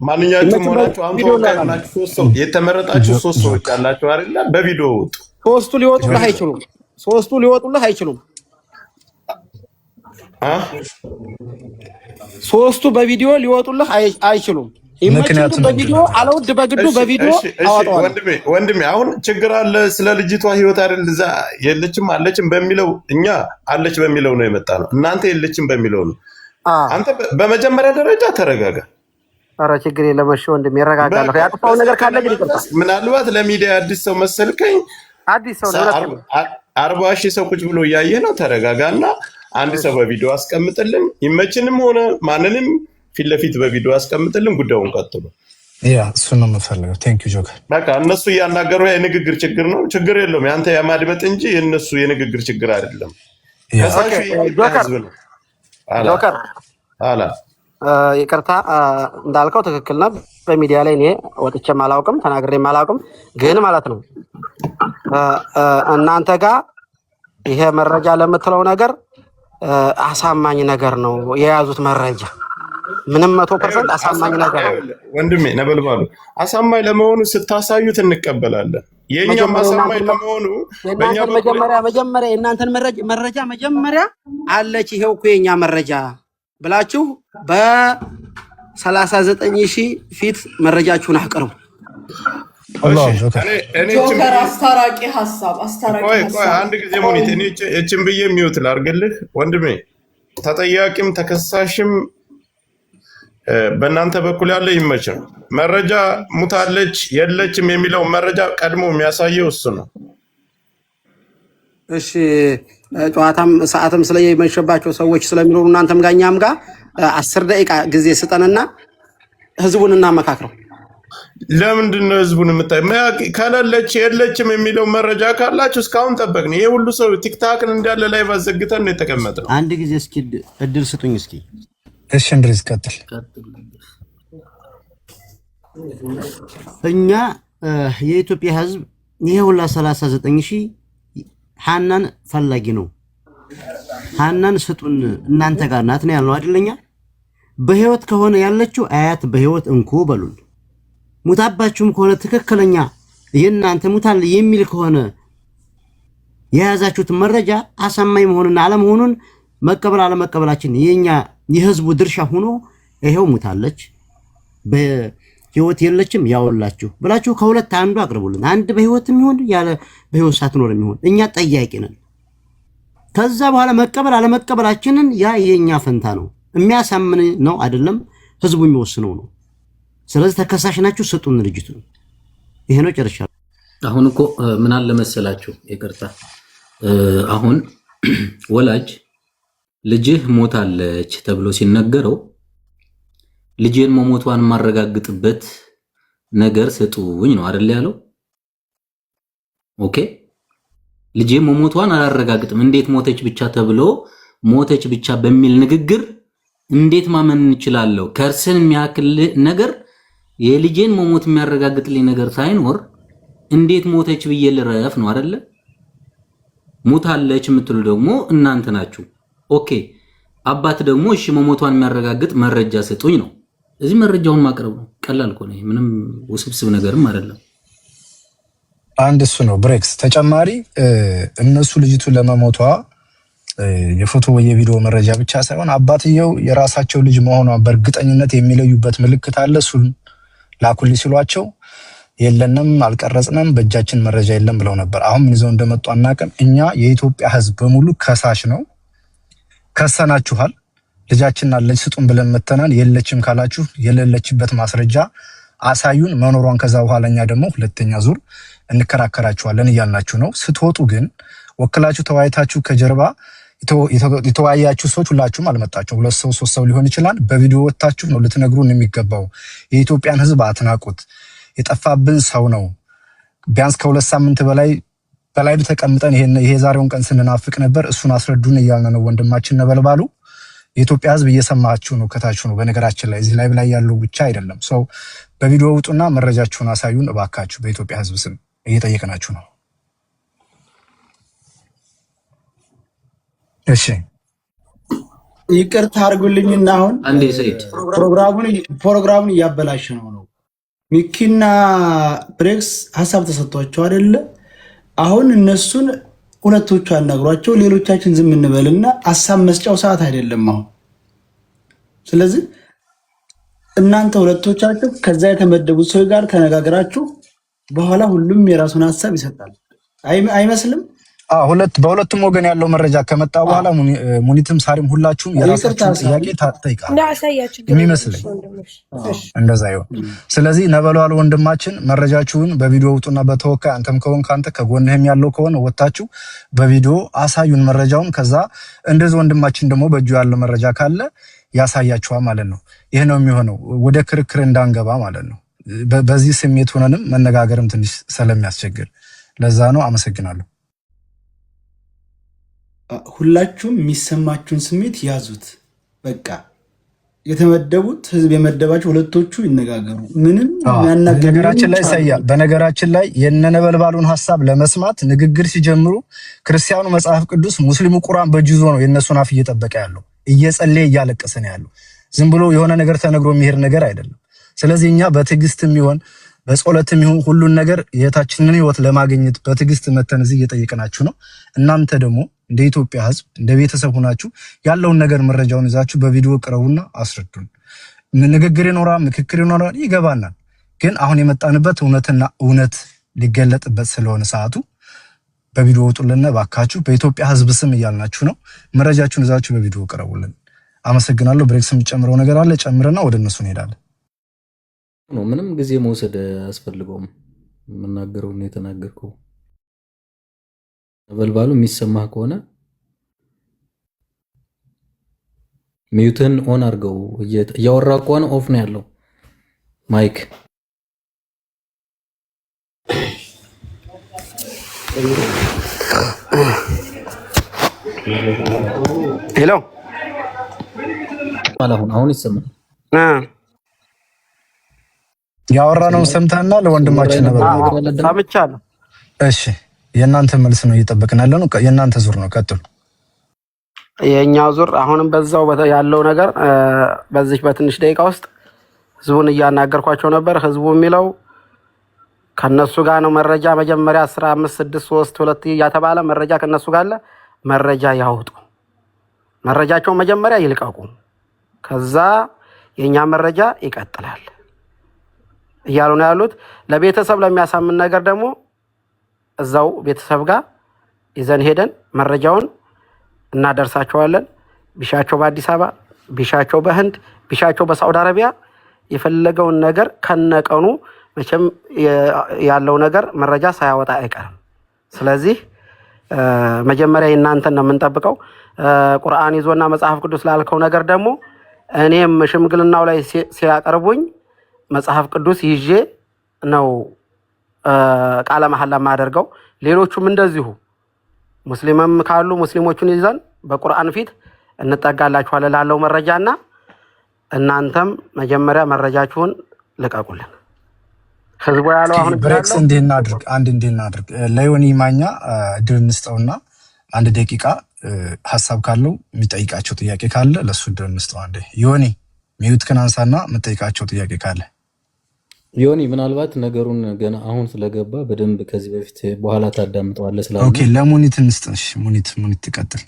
ማንኛችሁም ሆናችሁ አሁን ተወካይ ሆናችሁ 3 ሰው የተመረጣችሁ 3 ሰዎች አላችሁ አይደል? በቪዲዮ ውጡ። 3ቱ ሊወጡልህ አይችሉም። 3ቱ ሊወጡልህ አይችሉም። 3ቱ በቪዲዮ ሊወጡልህ አይችሉም። ምክንያቱም በቪዲዮ አለውድ በግዱ በቪዲዮ አወጣው። ወንድሜ አሁን ችግር አለ። ስለ ልጅቷ ህይወት አይደል እዛ የለችም አለችም በሚለው እኛ አለች በሚለው ነው የመጣ ነው። እናንተ የለችም በሚለው ነው። አንተ በመጀመሪያ ደረጃ ተረጋጋ። ኧረ ችግር የለም እሺ ወንድሜ እረጋጋለሁ። ያጠፋው ነገር ካለ ግን ይቅርታ። ምናልባት ለሚዲያ አዲስ ሰው መሰልከኝ። አዲስ ሰው ነው 40,000 ሰው ቁጭ ብሎ እያየህ ነው። ተረጋጋና አንድ ሰው በቪዲዮ አስቀምጥልን። ይመችንም ሆነ ማንንም ፊት ለፊት በቪዲዮ አስቀምጥልን። ጉዳዩን ቀጥሉ። እሱ ነው የምፈልገው። ቴንክ ዩ ጆከር። በቃ እነሱ እያናገሩ የንግግር ችግር ነው። ችግር የለውም። ያንተ የማድመጥ እንጂ የእነሱ የንግግር ችግር አይደለም። ጆከር ይቅርታ እንዳልከው ትክክል ነው። በሚዲያ ላይ እኔ ወጥቼም አላውቅም ተናግሬም አላውቅም። ግን ማለት ነው እናንተ ጋር ይሄ መረጃ ለምትለው ነገር አሳማኝ ነገር ነው የያዙት መረጃ። ምንም 100% አሳማኝ ነገር ነው ወንድሜ። ነበልባሉ አሳማኝ ለመሆኑ ስታሳዩት እንቀበላለን። የኛም አሳማኝ ለመሆኑ መጀመሪያ የእናንተን መረጃ መጀመሪያ አለች። ይሄው እኮ የኛ መረጃ ብላችሁ በ39,000 ፊት መረጃችሁን አቅርቡ። ጆከር አስታራቂ ሀሳብ አንድ ጊዜ ሙኒት እችን ብዬ የሚውት ላርግልህ ወንድሜ። ተጠያቂም ተከሳሽም በእናንተ በኩል ያለ ይመችም። መረጃ ሙታለች የለችም የሚለው መረጃ ቀድሞ የሚያሳየው እሱ ነው። እሺ ጨዋታም ሰዓትም ስለየመሸባቸው ሰዎች ስለሚኖሩ እናንተም ጋር እኛም ጋር 10 ደቂቃ ጊዜ ስጠንና ህዝቡን እናመካክረው። ለምንድን ነው ህዝቡን የምታይ? ከሌለች የለችም የሚለው መረጃ ካላችሁ እስካሁን ጠበቅን። ይሄ ሁሉ ሰው ቲክታክን እንዳለ ላይ ባዘግተን ነው የተቀመጠው። አንድ ጊዜ እስኪ እድል ስጡኝ እስኪ። እሺ እንድሪስ ቀጥል። እኛ የኢትዮጵያ ህዝብ ይሄ ሁላ 39 ሺህ ሐናን ፈላጊ ነው። ሐናን ስጡን እናንተ ጋር ናት ነው ያልነው አይደለኛ? በህይወት ከሆነ ያለችው አያት በህይወት እንኩ በሉን። ሙታባችሁም ከሆነ ትክክለኛ የእናንተ ሙታል የሚል ከሆነ የያዛችሁት መረጃ አሳማኝ መሆኑን አለመሆኑን መቀበል አለመቀበላችን የኛ የህዝቡ ድርሻ ሆኖ ይሄው ሙታለች በህይወት የለችም ያውላችሁ ብላችሁ ከሁለት አንዱ አቅርቡልን። አንድ በህይወትም ይሁን ያለ በህይወት ሳትኖርም ይሁን እኛ ጠያቂ ነን። ከዛ በኋላ መቀበል አለመቀበላችንን ያ የኛ ፈንታ ነው። የሚያሳምን ነው አይደለም ህዝቡ የሚወስነው ነው። ስለዚህ ተከሳሽ ናችሁ፣ ስጡን ልጅቱን። ይሄ ነው ጨርሻለሁ። አሁን እኮ ምን አለ መሰላችሁ፣ ይቅርታ አሁን ወላጅ ልጅህ ሞታለች ተብሎ ሲነገረው ልጄን መሞቷን ማረጋግጥበት ነገር ስጡኝ ነው አይደል ያለው? ኦኬ ልጄ መሞቷን አላረጋግጥም እንዴት ሞተች ብቻ ተብሎ ሞተች ብቻ በሚል ንግግር እንዴት ማመን እንችላለሁ? ከርስን የሚያክል ነገር የልጄን መሞት የሚያረጋግጥልኝ ነገር ሳይኖር እንዴት ሞተች ብዬ ልረፍ ነው አይደለ? ሞታለች የምትሉ ደግሞ እናንተ ናችሁ። ኦኬ አባት ደግሞ እሺ መሞቷን የሚያረጋግጥ መረጃ ስጡኝ ነው። እዚህ መረጃውን ማቅረብ ነው። ቀላል እኮ ነው። ምንም ውስብስብ ነገርም አይደለም። አንድ እሱ ነው ብሬክስ። ተጨማሪ እነሱ ልጅቱ ለመሞቷ የፎቶ የቪዲዮ መረጃ ብቻ ሳይሆን አባትየው የራሳቸው ልጅ መሆኗ በእርግጠኝነት የሚለዩበት ምልክት አለ። እሱን ላኩልኝ ሲሏቸው የለንም አልቀረጽንም በእጃችን መረጃ የለም ብለው ነበር። አሁን ምን ይዘው እንደመጡ አናውቅም። እኛ የኢትዮጵያ ሕዝብ በሙሉ ከሳሽ ነው። ከሰናችኋል። ልጃችን አለች ስጡን ብለን መተናል። የለችም ካላችሁ የሌለችበት ማስረጃ አሳዩን መኖሯን። ከዛ በኋላ እኛ ደግሞ ሁለተኛ ዙር እንከራከራችኋለን እያልናችሁ ነው። ስትወጡ ግን ወክላችሁ ተወያይታችሁ ከጀርባ የተወያያችሁ ሰዎች ሁላችሁም አልመጣችሁም። 2 ሰው 3 ሰው ሊሆን ይችላል። በቪዲዮ ወጣችሁ ነው ልትነግሩን የሚገባው። የኢትዮጵያን ሕዝብ አትናቁት። የጠፋብን ሰው ነው። ቢያንስ ከ2 ሳምንት በላይ ተቀምጠን ይሄ ዛሬውን ቀን ስንናፍቅ ነበር። እሱን አስረዱን እያልን ነው። ወንድማችን ነበልባሉ የኢትዮጵያ ሕዝብ እየሰማችሁ ነው፣ ከታችሁ ነው። በነገራችን ላይ እዚህ ላይ ያለው ብቻ አይደለም። ሰው በቪዲዮ ውጡና መረጃችሁን አሳዩን እባካችሁ። በኢትዮጵያ ሕዝብ ስም እየጠየቅናችሁ ነው። እሺ ይቅርታ አድርጉልኝና አሁን አንዴ ሰይድ ፕሮግራሙን እያበላሽ ነው። ሚኪና ብሬክስ ሀሳብ ተሰጥቷቸው አይደለ? አሁን እነሱን ሁለቶቹ አናግሯቸው፣ ሌሎቻችን ዝም እንበልና ሀሳብ መስጫው ሰዓት አይደለም አሁን። ስለዚህ እናንተ ሁለቶቻችሁ ከዛ የተመደቡት ሰው ጋር ተነጋግራችሁ በኋላ ሁሉም የራሱን ሀሳብ ይሰጣል። አይመስልም? በሁለቱም ወገን ያለው መረጃ ከመጣ በኋላ ሙኒትም ሳሪም ሁላችሁም የራሳችሁን ጥያቄ ታጠይቃላችሁ የሚመስለኝ እንደዛ ይሆን። ስለዚህ ነበልባሉ ወንድማችን መረጃችሁን በቪዲዮ ውጡና በተወካይ አንተም ከሆንክ አንተ ከጎንህም ያለው ከሆነ ወጣችሁ በቪዲዮ አሳዩን መረጃውን። ከዛ እንደዚህ ወንድማችን ደግሞ በእጁ ያለው መረጃ ካለ ያሳያችኋል ማለት ነው። ይሄ ነው የሚሆነው፣ ወደ ክርክር እንዳንገባ ማለት ነው። በዚህ ስሜት ሆነንም መነጋገርም ትንሽ ስለሚያስቸግር ለዛ ነው። አመሰግናለሁ። ሁላችሁም የሚሰማችሁን ስሜት ያዙት። በቃ የተመደቡት ህዝብ የመደባቸው ሁለቶቹ ይነጋገሩ። ምንም በነገራችን ላይ የነበልባሉን ሀሳብ ለመስማት ንግግር ሲጀምሩ ክርስቲያኑ መጽሐፍ ቅዱስ፣ ሙስሊሙ ቁርአን በእጁ ይዞ ነው የእነሱን አፍ እየጠበቀ ያለው፣ እየጸለየ እያለቀሰ ነው ያለው። ዝም ብሎ የሆነ ነገር ተነግሮ የሚሄድ ነገር አይደለም። ስለዚህ እኛ በትዕግስትም ይሆን በጸሎትም ይሁን ሁሉን ነገር የታችንን ህይወት ለማግኘት በትዕግስት መተን እዚህ እየጠየቅናችሁ ነው። እናንተ ደግሞ እንደ ኢትዮጵያ ህዝብ እንደ ቤተሰብ ሆናችሁ ያለውን ነገር መረጃውን ይዛችሁ በቪዲዮ ቅረቡና አስረዱን። ንግግር ይኖራል፣ ምክክር ይኖራል፣ ይገባናል። ግን አሁን የመጣንበት እውነትና እውነት ሊገለጥበት ስለሆነ ሰዓቱ በቪዲዮ ውጡልን ባካችሁ። በኢትዮጵያ ህዝብ ስም እያልናችሁ ነው። መረጃችሁን ይዛችሁ በቪዲዮ ቅረቡልን። አመሰግናለሁ። ብሬክስ የሚጨምረው ነገር አለ? ጨምረና ወደ እነሱ እንሄዳለን። ምንም ጊዜ መውሰድ አያስፈልገውም። የምናገረው ነው የተናገርከው። ነበልባሉ የሚሰማህ ከሆነ ሚዩትን ኦን አድርገው። እያወራ ከሆነ ኦፍ ነው ያለው ማይክ። ሄሎ አሁን ይሰማል። ያወራነውን ሰምተህና ለወንድማችን ነበር ሰምቻለሁ። እሺ የእናንተ መልስ ነው እየጠበቅን ያለ ነው። የእናንተ ዙር ነው፣ ቀጥሉ። የኛ ዙር አሁንም በዛው ያለው ነገር በዚህ በትንሽ ደቂቃ ውስጥ ህዝቡን እያናገርኳቸው ነበር። ህዝቡ የሚለው ከነሱ ጋር ነው መረጃ መጀመሪያ 15 6 3 2 እያተባለ መረጃ ከነሱ ጋር አለ። መረጃ ያውጡ፣ መረጃቸውን መጀመሪያ ይልቀቁ፣ ከዛ የኛ መረጃ ይቀጥላል እያሉ ነው ያሉት። ለቤተሰብ ለሚያሳምን ነገር ደግሞ እዛው ቤተሰብ ጋር ይዘን ሄደን መረጃውን እናደርሳቸዋለን። ቢሻቸው በአዲስ አበባ፣ ቢሻቸው በህንድ፣ ቢሻቸው በሳዑዲ አረቢያ የፈለገውን ነገር ከነቀኑ መቼም ያለው ነገር መረጃ ሳያወጣ አይቀርም። ስለዚህ መጀመሪያ እናንተን ነው የምንጠብቀው። ቁርአን ይዞና መጽሐፍ ቅዱስ ላልከው ነገር ደግሞ እኔም ሽምግልናው ላይ ሲያቀርቡኝ መጽሐፍ ቅዱስ ይዤ ነው ቃለ መሐላ ማደርገው። ሌሎቹም እንደዚሁ ሙስሊምም ካሉ ሙስሊሞቹን ይዘን በቁርአን ፊት እንጠጋላችኋለን ላለው መረጃና እናንተም መጀመሪያ መረጃችሁን ልቀቁልን። ህዝቡ ያለው አሁን ብሬክስ እንድናድርግ ለዮኒ ማኛ እድል እንስጠውና 1 ደቂቃ ሐሳብ ካለው የሚጠይቃቸው ጥያቄ ካለ ለሱ እድል እንስጠው። አንዴ ዮኒ ሚዩት ከናንሳና የምጠይቃቸው ጥያቄ ካለ ዮኒ ምናልባት ነገሩን ገና አሁን ስለገባ በደንብ ከዚህ በፊት በኋላ ታዳምጠዋለህ ስላለ ኦኬ ለሙኒት እንስጥሽ። ሙኒት ትቀጥል።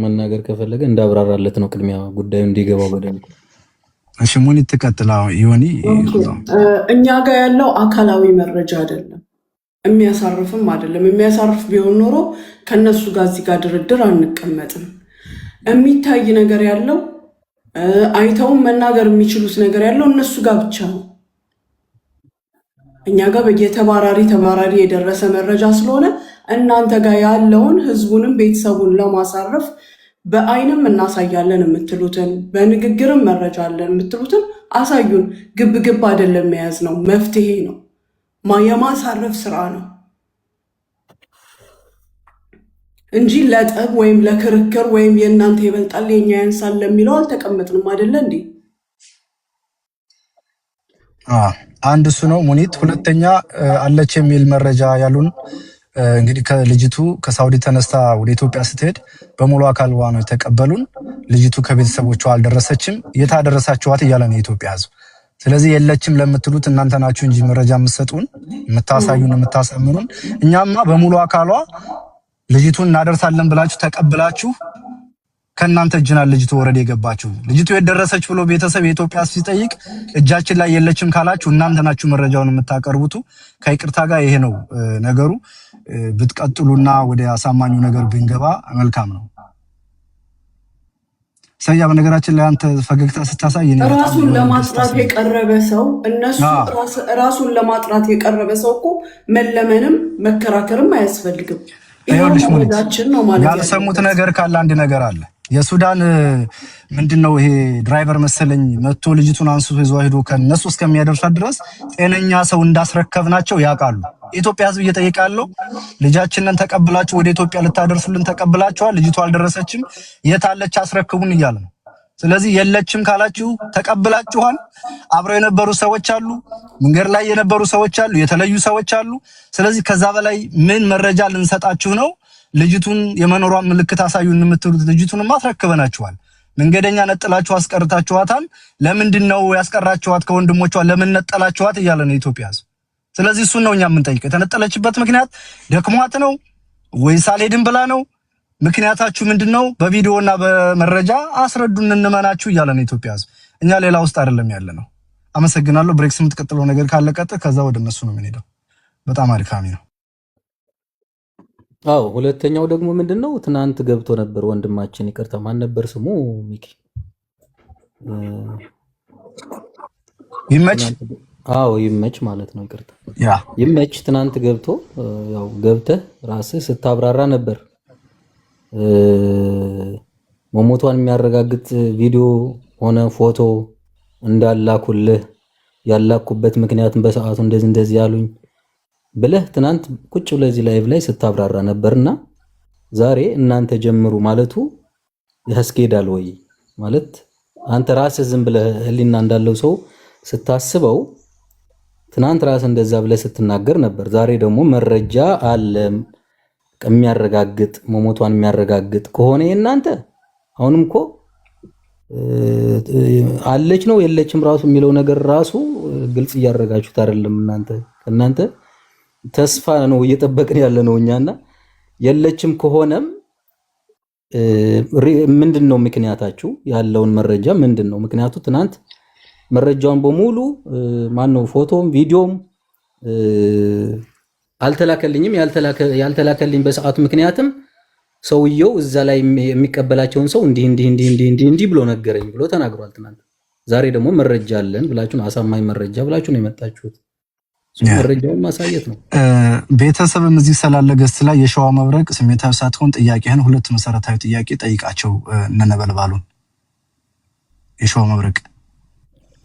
መናገር ከፈለገ እንዳብራራለት ነው ቅድሚያ ጉዳዩ እንዲገባው በደንብ። እሺ ሙኒት ትቀጥል። ዮኒ እኛ ጋር ያለው አካላዊ መረጃ አይደለም፣ የሚያሳርፍም አይደለም። የሚያሳርፍ ቢሆን ኖሮ ከነሱ ጋር እዚህ ጋር ድርድር አንቀመጥም። የሚታይ ነገር ያለው አይተውም መናገር የሚችሉት ነገር ያለው እነሱ ጋር ብቻ ነው። እኛ ጋር ተባራሪ የደረሰ መረጃ ስለሆነ እናንተ ጋር ያለውን ህዝቡንም ቤተሰቡን ለማሳረፍ በአይንም እናሳያለን የምትሉትን በንግግርም መረጃ አለን የምትሉትን አሳዩን። ግብ አይደለም መያዝ ነው፣ መፍትሄ ነው፣ የማሳረፍ ስራ ነው እንጂ ለጠብ ወይም ለክርክር ወይም የእናንተ ይበልጣል የኛ ያንሳል ለሚለው አልተቀመጥንም አይደለ እንዴ? አንድ እሱ ነው ሙኒት። ሁለተኛ አለች የሚል መረጃ ያሉን እንግዲህ ከልጅቱ ከሳውዲ ተነስታ ወደ ኢትዮጵያ ስትሄድ በሙሉ አካልዋ ነው የተቀበሉን። ልጅቱ ከቤተሰቦቿ አልደረሰችም። የታደረሳችኋት እያለ ነው የኢትዮጵያ ህዝብ። ስለዚህ የለችም ለምትሉት እናንተ ናችሁ እንጂ መረጃ የምትሰጡን የምታሳዩን የምታሳምኑን። እኛማ በሙሉ አካሏ ልጅቱን እናደርሳለን ብላችሁ ተቀብላችሁ ከእናንተ እጅና ልጅቱ ወረድ የገባችሁ ልጅቱ የደረሰች ብሎ ቤተሰብ የኢትዮጵያ ሲጠይቅ እጃችን ላይ የለችም ካላችሁ እናንተ ናችሁ መረጃውን የምታቀርቡት። ከይቅርታ ጋር ይሄ ነው ነገሩ። ብትቀጥሉና ወደ አሳማኙ ነገር ብንገባ መልካም ነው። ሰያ በነገራችን ላይ አንተ ፈገግታ ስታሳይ ራሱን ለማጥራት የቀረበ ሰው ራሱን ለማጥራት የቀረበ ሰው እኮ መለመንም መከራከርም አያስፈልግም። ይኸውልሽ ሙኒት ያልሰሙት ነገር ካለ አንድ ነገር አለ። የሱዳን ምንድነው ይሄ ድራይቨር መሰለኝ መጥቶ ልጅቱን አንስቶ ይዞ ሄዶ ከነሱ እስከሚያደርሳት ድረስ ጤነኛ ሰው እንዳስረከብናቸው ያውቃሉ። ኢትዮጵያ ህዝብ እየጠየቀ ያለው ልጃችንን ተቀብላችሁ ወደ ኢትዮጵያ ልታደርሱልን ተቀብላችኋል፣ ልጅቱ አልደረሰችም፣ የታለች አስረክቡን እያለ ነው። ስለዚህ የለችም ካላችሁ ተቀብላችኋል። አብረው የነበሩ ሰዎች አሉ፣ መንገድ ላይ የነበሩ ሰዎች አሉ፣ የተለዩ ሰዎች አሉ። ስለዚህ ከዛ በላይ ምን መረጃ ልንሰጣችሁ ነው? ልጅቱን የመኖሯን ምልክት አሳዩን የምትሉት ልጅቱን ማስረክበናችኋል። መንገደኛ ነጥላችሁ አስቀርታችኋታል። ለምንድን ነው ያስቀራችኋት? ከወንድሞቿ ለምን ነጠላችኋት እያለ ነው የኢትዮጵያ ህዝብ። ስለዚህ እሱን ነው እኛ የምንጠይቀው። የተነጠለችበት ምክንያት ደክሟት ነው ወይስ አልሄድም ብላ ነው? ምክንያታችሁ ምንድነው? በቪዲዮና በመረጃ አስረዱን እንመናችሁ እያለ ነው የኢትዮጵያ ህዝብ። እኛ ሌላ ውስጥ አይደለም ያለ ነው። አመሰግናለሁ። ብሬክስ የምትቀጥለው ነገር ካለ ቀጥል፣ ከዛ ወደ እነሱ ነው የምንሄደው። በጣም አድካሚ ነው። አዎ ሁለተኛው ደግሞ ምንድነው? ትናንት ገብቶ ነበር ወንድማችን፣ ይቅርታ ማን ነበር ስሙ? ሚኪ ይመች። አዎ ይመች ማለት ነው። ይቅርታ ያ ይመች። ትናንት ገብቶ ያው ገብተህ ራስህ ስታብራራ ነበር። መሞቷን የሚያረጋግጥ ቪዲዮ ሆነ ፎቶ እንዳላኩልህ ያላኩበት ምክንያቱም በሰዓቱ እንደዚህ ያሉኝ ብለህ ትናንት ቁጭ ብለህ እዚህ ላይቭ ላይ ስታብራራ ነበርና ዛሬ እናንተ ጀምሩ ማለቱ ያስኬዳል ወይ? ማለት አንተ ራስህ ዝም ብለህ ህሊና እንዳለው ሰው ስታስበው ትናንት ራስ እንደዛ ብለህ ስትናገር ነበር። ዛሬ ደግሞ መረጃ አለ የሚያረጋግጥ መሞቷን የሚያረጋግጥ ከሆነ እናንተ አሁንም እኮ አለች ነው የለችም ራሱ የሚለው ነገር ራሱ ግልጽ እያደረጋችሁት አይደለም። እናንተ ተስፋ ነው እየጠበቅን ያለ ነው እኛና የለችም ከሆነም ምንድነው ምክንያታችሁ? ያለውን መረጃ ምንድነው ምክንያቱ? ትናንት መረጃውን በሙሉ ማነው ፎቶም ቪዲዮም አልተላከልኝም። ያልተላከልኝ በሰዓቱ ምክንያትም ሰውየው እዛ ላይ የሚቀበላቸውን ሰው እንዲህ ብሎ ነገረኝ ብሎ ተናግሯል ትናንት። ዛሬ ደግሞ መረጃ አለን ብላችሁ ነው አሳማኝ መረጃ ብላችሁ ነው የመጣችሁት። መረጃውን ማሳየት ነው። ቤተሰብም እዚህ ስላለ ገስት ላይ የሸዋ መብረቅ ስሜታዊ ሳትሆን ጥያቄህን ሁለት መሰረታዊ ጥያቄ ጠይቃቸው እነነበልባሉን የሸዋ መብረቅ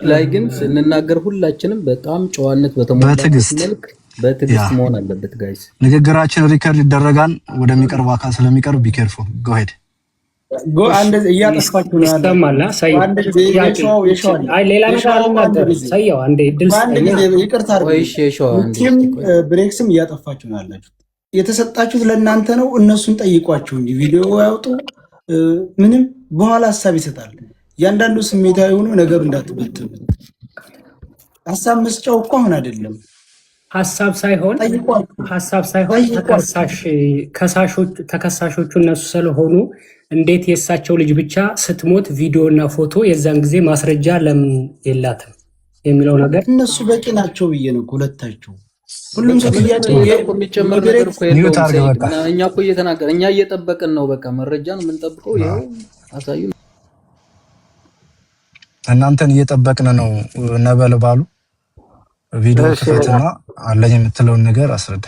ላይ ግን ስንናገር ሁላችንም በጣም ጨዋነት በተሞላበት መልክ በትዕግስት መሆን አለበት ጋይስ። ንግግራችን ሪከርድ ይደረጋል ወደሚቀርብ አካል ስለሚቀርብ ቢኬርፉ ጎ ሄድ አንድ እያጠፋችሁ ነው ያለ አንድ ጊዜ ሌላ ነገር አልናገር ሰየው አንዴ ድል ይቅርታ አድርጉ። ብሬክስም እያጠፋችሁ ነው ያላችሁት። የተሰጣችሁት ለእናንተ ነው። እነሱን ጠይቋቸው እንጂ ቪዲዮ ያውጡ ምንም በኋላ ሐሳብ ይሰጣል። እያንዳንዱ ስሜታዊ ሆኖ ነገሩ እንዳትበትኑ። ሐሳብ መስጫው እኮ አሁን አይደለም ሐሳብ ሳይሆን ተከሳሾቹ እነሱ ስለሆኑ እንዴት የእሳቸው ልጅ ብቻ ስትሞት ቪዲዮ እና ፎቶ የዛን ጊዜ ማስረጃ ለምን የላትም የሚለው ነገር እነሱ በቂ ናቸው ብዬ ነው። ሁለታቸው ሁሉም ሰው የሚጨመር ነገር እኮ የለውም። እኛ እኮ እየተናገርን እኛ እየጠበቅን ነው። በቃ መረጃ ነው የምንጠብቀው። ይሄው አሳዩ። እናንተን እየጠበቅን ነው። ነበልባሉ ቪዲዮ ክፈትና አለኝ የምትለውን ነገር አስረዳ።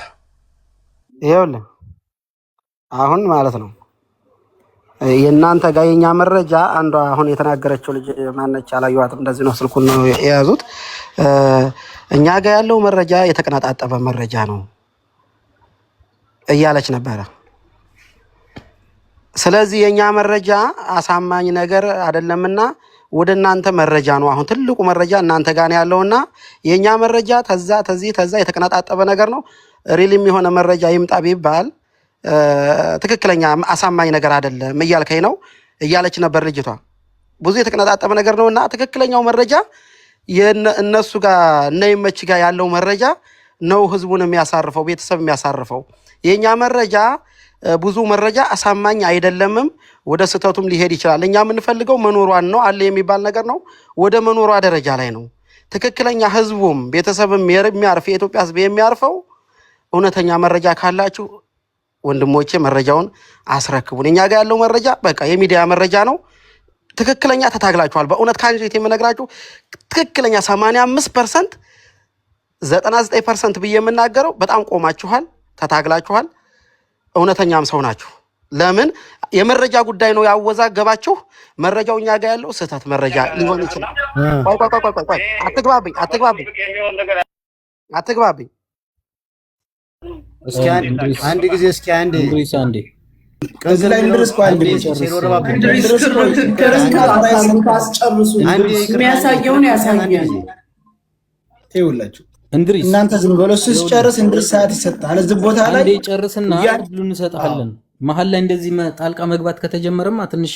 ይኸውልህ አሁን ማለት ነው የእናንተ ጋር የኛ መረጃ አንዷ አሁን የተናገረችው ልጅ ማነች አላየኋትም። እንደዚህ ነው ስልኩን ነው የያዙት። እኛ ጋር ያለው መረጃ የተቀናጣጠበ መረጃ ነው እያለች ነበረ። ስለዚህ የኛ መረጃ አሳማኝ ነገር አይደለምና ወደ እናንተ መረጃ ነው። አሁን ትልቁ መረጃ እናንተ ጋር ያለውና የኛ መረጃ ተዛ የተቀናጣጠበ ነገር ነው። ሪልም የሆነ መረጃ ይምጣ ቢባል ትክክለኛ አሳማኝ ነገር አይደለም እያልከኝ ነው እያለች ነበር ልጅቷ። ብዙ የተቀናጣጠበ ነገር ነውና ትክክለኛው መረጃ እነሱ ጋር ነይመች ጋር ያለው መረጃ ነው ህዝቡን የሚያሳርፈው፣ ቤተሰብ የሚያሳርፈው። የኛ መረጃ ብዙ መረጃ አሳማኝ አይደለምም፣ ወደ ስህተቱም ሊሄድ ይችላል። እኛ የምንፈልገው መኖሯን ነው አለ የሚባል ነገር ነው። ወደ መኖሯ ደረጃ ላይ ነው ትክክለኛ ህዝቡም ቤተሰብም የሚያርፍ የኢትዮጵያ ህዝብ የሚያርፈው እውነተኛ መረጃ ካላችሁ ወንድሞቼ መረጃውን አስረክቡን። እኛ ጋር ያለው መረጃ በቃ የሚዲያ መረጃ ነው። ትክክለኛ ተታግላችኋል። በእውነት ካንጀት የምነግራችሁ ትክክለኛ 85% 99% ብዬ የምናገረው በጣም ቆማችኋል፣ ተታግላችኋል። እውነተኛም ሰው ናችሁ። ለምን የመረጃ ጉዳይ ነው ያወዛገባችሁ። መረጃው እኛ ጋር ያለው ስህተት መረጃ ሊሆን ይችላል። ቆይ አትግባብኝ። እስኪ አንድ ጊዜ ከዚህ ላይ እንድረስ የሚያሳየውን ያሳያል። ይኸውላችሁ እናንተ ዝም ብሎ ሲጨርስ እንድረስ ሰዓት ይሰጣል። እዚህ ቦታ ላይ አንዴ ጨርስና ሁሉ እንሰጣለን። መሀል ላይ እንደዚህ ጣልቃ መግባት ከተጀመረማ ትንሽ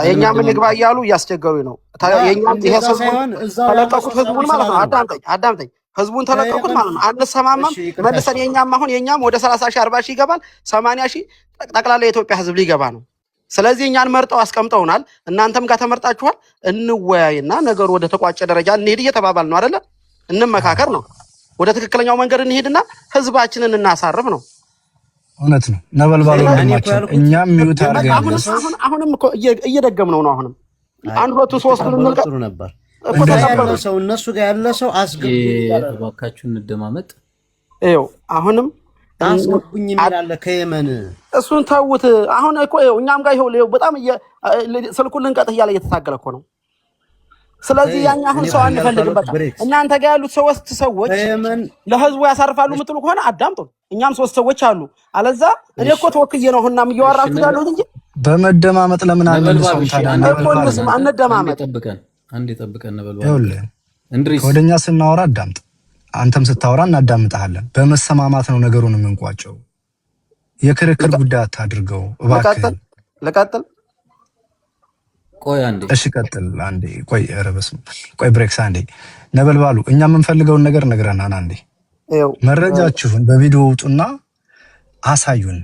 የኛ ምን ግባ እያሉ እያስቸገሩኝ ነው። የኛም ይሄ ሰው ተለቀቁት ህዝቡን ማለት ነው። አዳምጠኝ ህዝቡን ተለቀቁት ማለት ነው። አንሰማማም መልሰን የኛም ወደ 30 ሺህ 40 ሺህ ይገባል። 80 ሺህ ጠቅላላ የኢትዮጵያ ህዝብ ሊገባ ነው። ስለዚህ እኛን መርጠው አስቀምጠውናል። እናንተም ጋር ተመርጣችኋል። እንወያይና ነገሩ ወደ ተቋጨ ደረጃ እንሄድ እየተባባል ነው አይደለ? እንመካከር ነው። ወደ ትክክለኛው መንገድ እንሄድና ህዝባችንን እናሳርፍ ነው። እውነት ነው። ነበልባሉ ወንድማችን እኛም ሚውት አድርገን አሁንም እኮ እየደገምነው ነው። አሁንም 1 2 3 ልንቀጥሩ ነበር ሰው እነሱ ጋር ያለ ሰው እባካችሁ እንደማመጥ ይኸው አሁንም አስገቡኝ የሚላለ ከየመን እሱን ተውት። አሁን እኮ እኛም ጋር ይኸው በጣም ስልኩን ልንቀጥ እያለ እየተታገለ እኮ ነው። ስለዚህ ያኛ አሁን ሰው አንፈልግም። በቃ እናንተ ጋር ያሉት 3 ሰዎች ለህዝቡ ያሳርፋሉ የምትሉ ከሆነ አዳምጡ። እኛም 3 ሰዎች አሉ። አለዛ እኔ እኮ ተወክዬ ነው እና እያወራችሁ ያለሁት እንጂ በመደማመጥ ለምን አንመልሰውም? ታዲያ አንደማመጥ አንዴ ጠብቀን ነበልባሉ እንድሪስ ከወደኛ ስናወራ አዳምጥ፣ አንተም ስታወራ እናዳምጣለን። በመሰማማት ነው ነገሩን የምንቋጨው። የክርክር ጉዳይ አታድርገው እባክህ። ለቀጥል። ቆይ አንዴ። እሺ ቀጥል አንዴ። ቆይ ረበስም ቆይ ብሬክስ አንዴ። ነበልባሉ እኛ የምንፈልገውን ነገር ነግረናል። አንዴ መረጃችሁን በቪዲዮ ውጡና አሳዩን።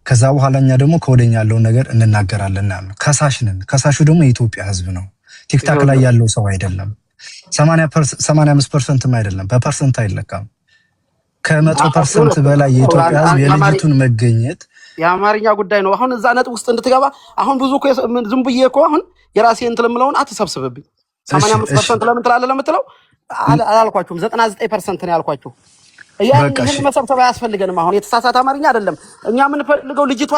ከዛ በኋላ እኛ ደግሞ ከወደኛ ያለውን ነገር እንናገራለን። ከሳሽ ነን። ከሳሹ ደግሞ የኢትዮጵያ ሕዝብ ነው። ቲክታክ ላይ ያለው ሰው አይደለም። 85% አይደለም፣ በፐርሰንት አይለካም። ከ100% በላይ የኢትዮጵያ ሕዝብ የልጅቱን መገኘት የአማርኛ ጉዳይ ነው። አሁን እዛ ነጥብ ውስጥ እንድትገባ አሁን ብዙ ዝም ብዬ እኮ አሁን የራሴ እንትን የምለውን አትሰብስብብኝ። 85% ለምን ትላለህ ለምትለው አላልኳችሁም፣ 99% ነው ያልኳችሁ። ይህን መሰብሰብ አያስፈልገንም። አሁን የተሳሳተ አማርኛ አይደለም። እኛ የምንፈልገው ልጅቷ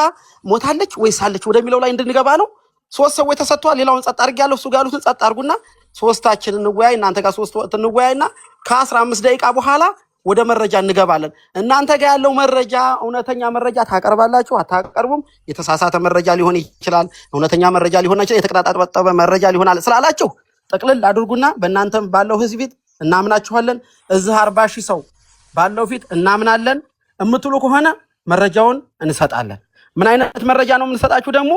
ሞታለች ወይስ አለች ወደሚለው ላይ እንድንገባ ነው። 3 ሰዎች ተሰጥቷል። ሌላውን ጸጥ አድርጌያለሁ። እሱ ጋር ያሉትን ጸጥ አድርጉና 3ታችን እንወያይ። እናንተ ጋር 3 እንወያይና ከ15 ደቂቃ በኋላ ወደ መረጃ እንገባለን። እናንተ ጋር ያለው መረጃ እውነተኛ መረጃ ታቀርባላችሁ አታቀርቡም? የተሳሳተ መረጃ ሊሆን ይችላል፣ እውነተኛ መረጃ ሊሆን ይችላል፣ የተቀጣጠበ መረጃ ሊሆናል ስላላችሁ ጠቅልል አድርጉና በእናንተም ባለው ህዝብ ፊት እናምናችኋለን። እዚህ 40 ሺህ ሰው ባለው ፊት እናምናለን እምትሉ ከሆነ መረጃውን እንሰጣለን። ምን አይነት መረጃ ነው የምንሰጣችሁ ደግሞ?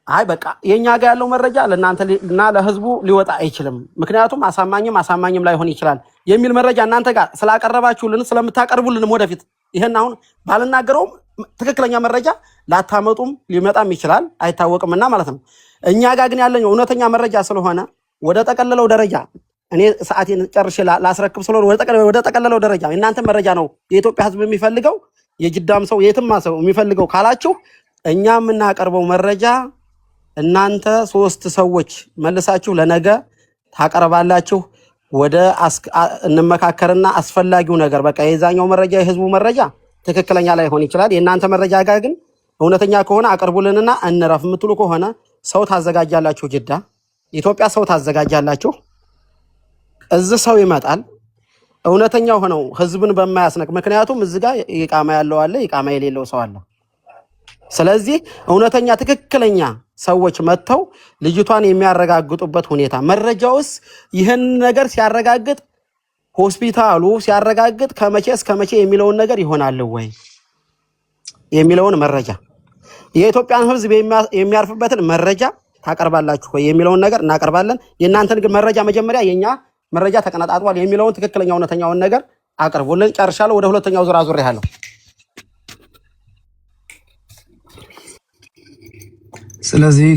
አይ በቃ የኛ ጋር ያለው መረጃ ለእናንተና ለህዝቡ ሊወጣ አይችልም፣ ምክንያቱም አሳማኝም ላይሆን ይችላል የሚል መረጃ እናንተ ጋር ስላቀረባችሁልን ስለምታቀርቡልንም ወደፊት ይሄን አሁን ባልናገረውም ትክክለኛ መረጃ ላታመጡም ሊመጣም ይችላል አይታወቅምና ማለት ነው። እኛ ጋር ግን ያለኝ እውነተኛ መረጃ ስለሆነ ወደ ጠቀለለው ደረጃ እኔ ሰዓቴን ጨርሼ ላስረክብ ስለሆነ ወደ ጠቀለለው ደረጃ እናንተ መረጃ ነው የኢትዮጵያ ህዝብ የሚፈልገው፣ የጅዳም ሰው የትም ሰው የሚፈልገው ካላችሁ እኛ የምናቀርበው መረጃ እናንተ 3 ሰዎች መልሳችሁ ለነገ ታቀርባላችሁ። ወደ እንመካከርና አስፈላጊው ነገር በቃ የዛኛው መረጃ የህዝቡ መረጃ ትክክለኛ ላይሆን ይችላል። የእናንተ መረጃ ጋር ግን እውነተኛ ከሆነ አቅርቡልንና እንረፍ የምትሉ ከሆነ ሰው ታዘጋጃላችሁ። ጅዳ ኢትዮጵያ ሰው ታዘጋጃላችሁ። እዚህ ሰው ይመጣል እውነተኛ ሆነው ህዝብን በማያስነቅ ምክንያቱም እዚህ ጋር ይቃማ ያለው አለ፣ ይቃማ የሌለው ሰው አለ። ስለዚህ እውነተኛ ትክክለኛ ሰዎች መጥተው ልጅቷን የሚያረጋግጡበት ሁኔታ መረጃውስ ይህን ነገር ሲያረጋግጥ ሆስፒታሉ ሲያረጋግጥ ከመቼ እስከ መቼ የሚለውን ነገር ይሆናል ወይ የሚለውን መረጃ የኢትዮጵያን ህዝብ የሚያርፍበትን መረጃ ታቀርባላችሁ ወይ የሚለውን ነገር እናቀርባለን። የእናንተን ግን መረጃ መጀመሪያ የኛ መረጃ ተቀናጣጥቷል የሚለውን ትክክለኛ እውነተኛውን ነገር አቅርቡልን። ጨርሻለሁ። ወደ ሁለተኛው ዙር አዙሬያለሁ። ስለዚህ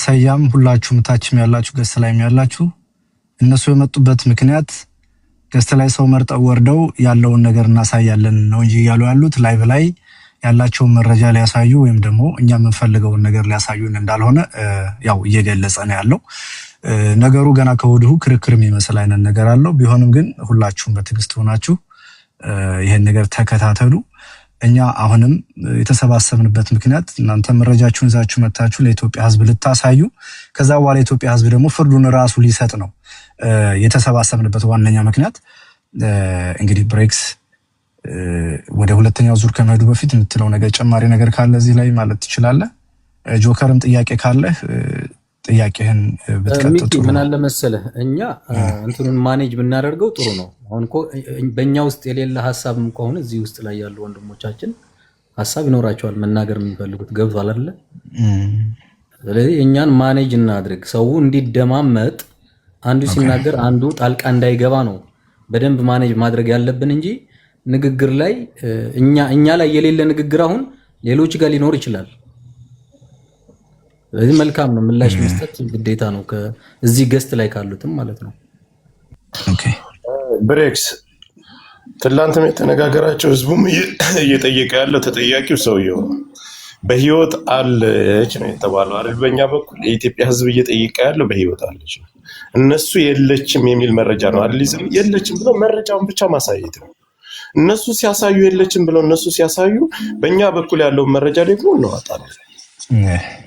ሰያም ሁላችሁም ታችም ያላችሁ ገስት ላይም ያላችሁ እነሱ የመጡበት ምክንያት ገስት ላይ ሰው መርጠው ወርደው ያለውን ነገር እናሳያለን ነው እንጂ ያሉ ያሉት ላይቭ ላይ ያላቸውን መረጃ ሊያሳዩ ወይም ደግሞ እኛ የምንፈልገውን ነገር ሊያሳዩን እንዳልሆነ ያው እየገለጸ ነው ያለው። ነገሩ ገና ከወዲሁ ክርክር የሚመስል አይነት ነገር አለው። ቢሆንም ግን ሁላችሁም በትዕግስት ሆናችሁ ይሄን ነገር ተከታተሉ። እኛ አሁንም የተሰባሰብንበት ምክንያት እናንተ መረጃችሁን ይዛችሁ መታችሁ ለኢትዮጵያ ሕዝብ ልታሳዩ ከዛ በኋላ የኢትዮጵያ ሕዝብ ደግሞ ፍርዱን ራሱ ሊሰጥ ነው የተሰባሰብንበት ዋነኛ ምክንያት። እንግዲህ ብሬክስ ወደ ሁለተኛው ዙር ከመሄዱ በፊት የምትለው ነገር ጨማሪ ነገር ካለ እዚህ ላይ ማለት ትችላለህ። ጆከርም ጥያቄ ካለ ጥያቄህን ብትቀጥጡ። ምን አለ መሰለህ እኛ እንትኑን ማኔጅ ብናደርገው ጥሩ ነው። አሁን እኮ በእኛ ውስጥ የሌለ ሀሳብም ከሆነ እዚህ ውስጥ ላይ ያሉ ወንድሞቻችን ሀሳብ ይኖራቸዋል መናገር የሚፈልጉት ገብቷል አይደለ? ስለዚህ እኛን ማኔጅ እናድርግ። ሰው እንዲደማመጥ አንዱ ሲናገር አንዱ ጣልቃ እንዳይገባ ነው በደንብ ማኔጅ ማድረግ ያለብን እንጂ ንግግር ላይ እኛ ላይ የሌለ ንግግር አሁን ሌሎች ጋር ሊኖር ይችላል። ስለዚህ መልካም ነው ምላሽ መስጠት ግዴታ ነው ከዚህ ገስት ላይ ካሉትም ማለት ነው። ኦኬ ብሬክስ ትላንትም የተነጋገራቸው ህዝቡም እየጠየቀ ያለው ተጠያቂው ሰውየው በህይወት አለች ነው የተባለው አይደል? በእኛ በኩል የኢትዮጵያ ህዝብ እየጠየቀ ያለው በህይወት አለች ነው። እነሱ የለችም የሚል መረጃ ነው አይደል? የለችም ብለው መረጃውን ብቻ ማሳየት ነው። እነሱ ሲያሳዩ የለችም ብለው እነሱ ሲያሳዩ በእኛ በኩል ያለውን መረጃ ደግሞ እናወጣለን።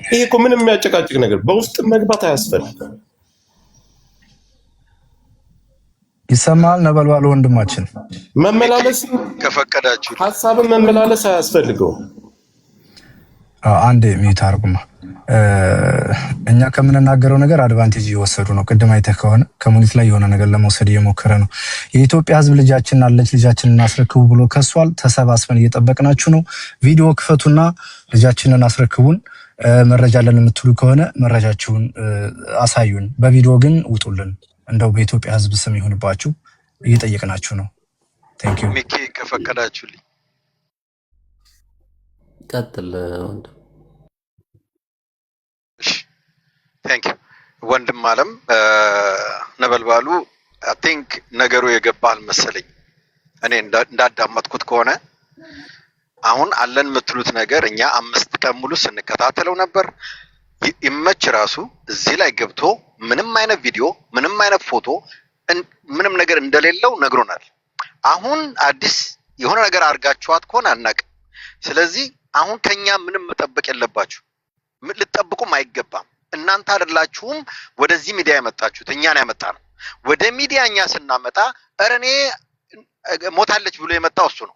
ይሄ እኮ ምንም የሚያጨቃጭቅ ነገር በውስጥ መግባት አያስፈልግም። ይሰማል ነበልባል ወንድማችን መመላለስ ከፈቀዳችሁ ሐሳብን መመላለስ አያስፈልገውም። አንዴ ሚዩት አድርጉማ። እኛ ከምንናገረው ነገር አድቫንቴጅ እየወሰዱ ነው። ቅድም አይተህ ከሆነ ኮሙኒቲ ላይ የሆነ ነገር ለመውሰድ እየሞከረ ነው። የኢትዮጵያ ህዝብ ልጃችን አለች ልጃችንን አስረክቡ ብሎ ከሷል። ተሰባስበን እየጠበቅናችሁ ነው። ቪዲዮ ክፈቱና ልጃችንን አስረክቡን። መረጃ አለን የምትሉ ከሆነ መረጃችሁን አሳዩን። በቪዲዮ ግን ውጡልን። እንደው በኢትዮጵያ ህዝብ ስም ይሁንባችሁ እየጠየቅናችሁ ነው። ቴንክ ዩ ሚኪ ከፈቀዳችሁልኝ ቀጥል ወንድም። ቴንክ ዩ ወንድም አለም ነበልባሉ አይ ቲንክ ነገሩ የገባል መሰለኝ። እኔ እንዳዳመጥኩት ከሆነ አሁን አለን የምትሉት ነገር እኛ 5 ቀን ሙሉ ስንከታተለው ነበር። ይመች ራሱ እዚህ ላይ ገብቶ ምንም አይነት ቪዲዮ ምንም አይነት ፎቶ ምንም ነገር እንደሌለው ነግሮናል። አሁን አዲስ የሆነ ነገር አድርጋችኋት ከሆነ አናውቅም። ስለዚህ አሁን ከኛ ምንም መጠበቅ የለባችሁ፣ ልትጠብቁም አይገባም። እናንተ አይደላችሁም ወደዚህ ሚዲያ ያመጣችሁት፣ እኛን ያመጣ ነው። ወደ ሚዲያ እኛ ስናመጣ እኔ ሞታለች ብሎ የመጣው እሱ ነው።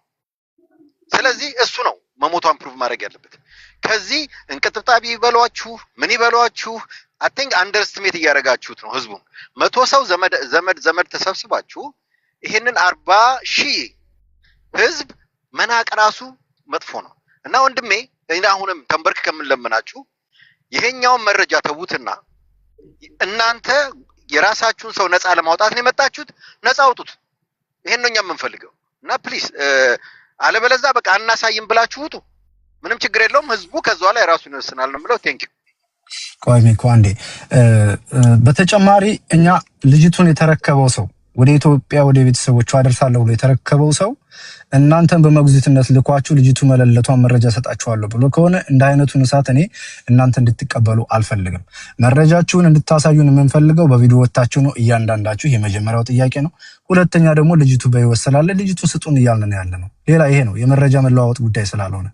ስለዚህ እሱ ነው መሞቷን ፕሩቭ ማድረግ ያለበት። ከዚህ እንቅጥብጣቢ ይበሏችሁ ምን ይበሏችሁ አይ ቲንክ አንደርስቲሜት እያደረጋችሁት ነው ህዝቡን። 100 ሰው ዘመድ ተሰብስባችሁ ይሄንን 40,000 ህዝብ መናቅ ራሱ መጥፎ ነው። እና ወንድሜ እኔ አሁንም ተንበርክ ከምንለምናችሁ ይሄኛውን መረጃ ተዉትና እናንተ የራሳችሁን ሰው ነፃ ለማውጣት ነው የመጣችሁት፣ ነፃ አውጡት። ይሄን ነው እኛ የምንፈልገው። እና ፕሊዝ አለበለዛ በቃ አናሳይም ብላችሁ ውጡ። ምንም ችግር የለውም። ህዝቡ ከዛው ላይ ራሱን ይወስናል ነው የምለው። ቴንክ ዩ። ቆይ ሚኮ አንዴ በተጨማሪ እኛ ልጅቱን የተረከበው ሰው ወደ ኢትዮጵያ ወደ ቤተሰቦቿ አደርሳለሁ ብሎ የተረከበው ሰው እናንተን በመጉዚትነት ልኳችሁ ልጅቱ መለለቷን መረጃ ሰጣችኋለሁ ብሎ ከሆነ እንደ አይነቱን እሳት እኔ እናንተ እንድትቀበሉ አልፈልግም። መረጃችሁን እንድታሳዩን የምንፈልገው በቪዲዮ ወጣችሁ ነው እያንዳንዳችሁ። የመጀመሪያው ጥያቄ ነው። ሁለተኛ ደግሞ ልጅቱ በህይወት ስላለ ልጅቱን ስጡን እያልን ነው ያለ ነው። ሌላ ይሄ ነው የመረጃ መለዋወጥ ጉዳይ ስላልሆነ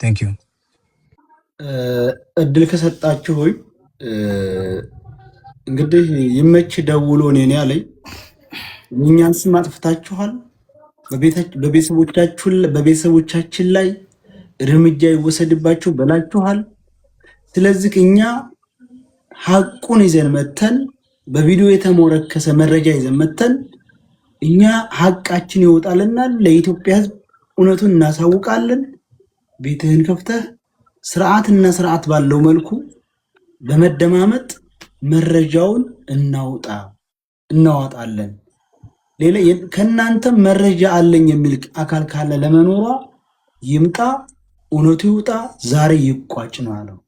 ቴንክ ዩ። እድል ከሰጣችሁኝ እንግዲህ ይመች ደውሎ እኔ ያለኝ እኛን ስም አጥፍታችኋል፣ በቤተሰቦቻችን ላይ እርምጃ ይወሰድባችሁ በላችኋል። ስለዚህ እኛ ሐቁን ይዘን መተን በቪዲዮ የተሞረከሰ መረጃ ይዘን መተን እኛ ሐቃችን ይወጣልና ለኢትዮጵያ ህዝብ እውነቱን እናሳውቃለን። ቤትህን ከፍተህ ስርዓትና ስርዓት ባለው መልኩ በመደማመጥ መረጃውን እናዋጣለን። ሌላ ከናንተ መረጃ አለኝ የሚል አካል ካለ ለመኖሯ ይምጣ፣ እውነቱ ይውጣ፣ ዛሬ ይቋጭ ነው አለው።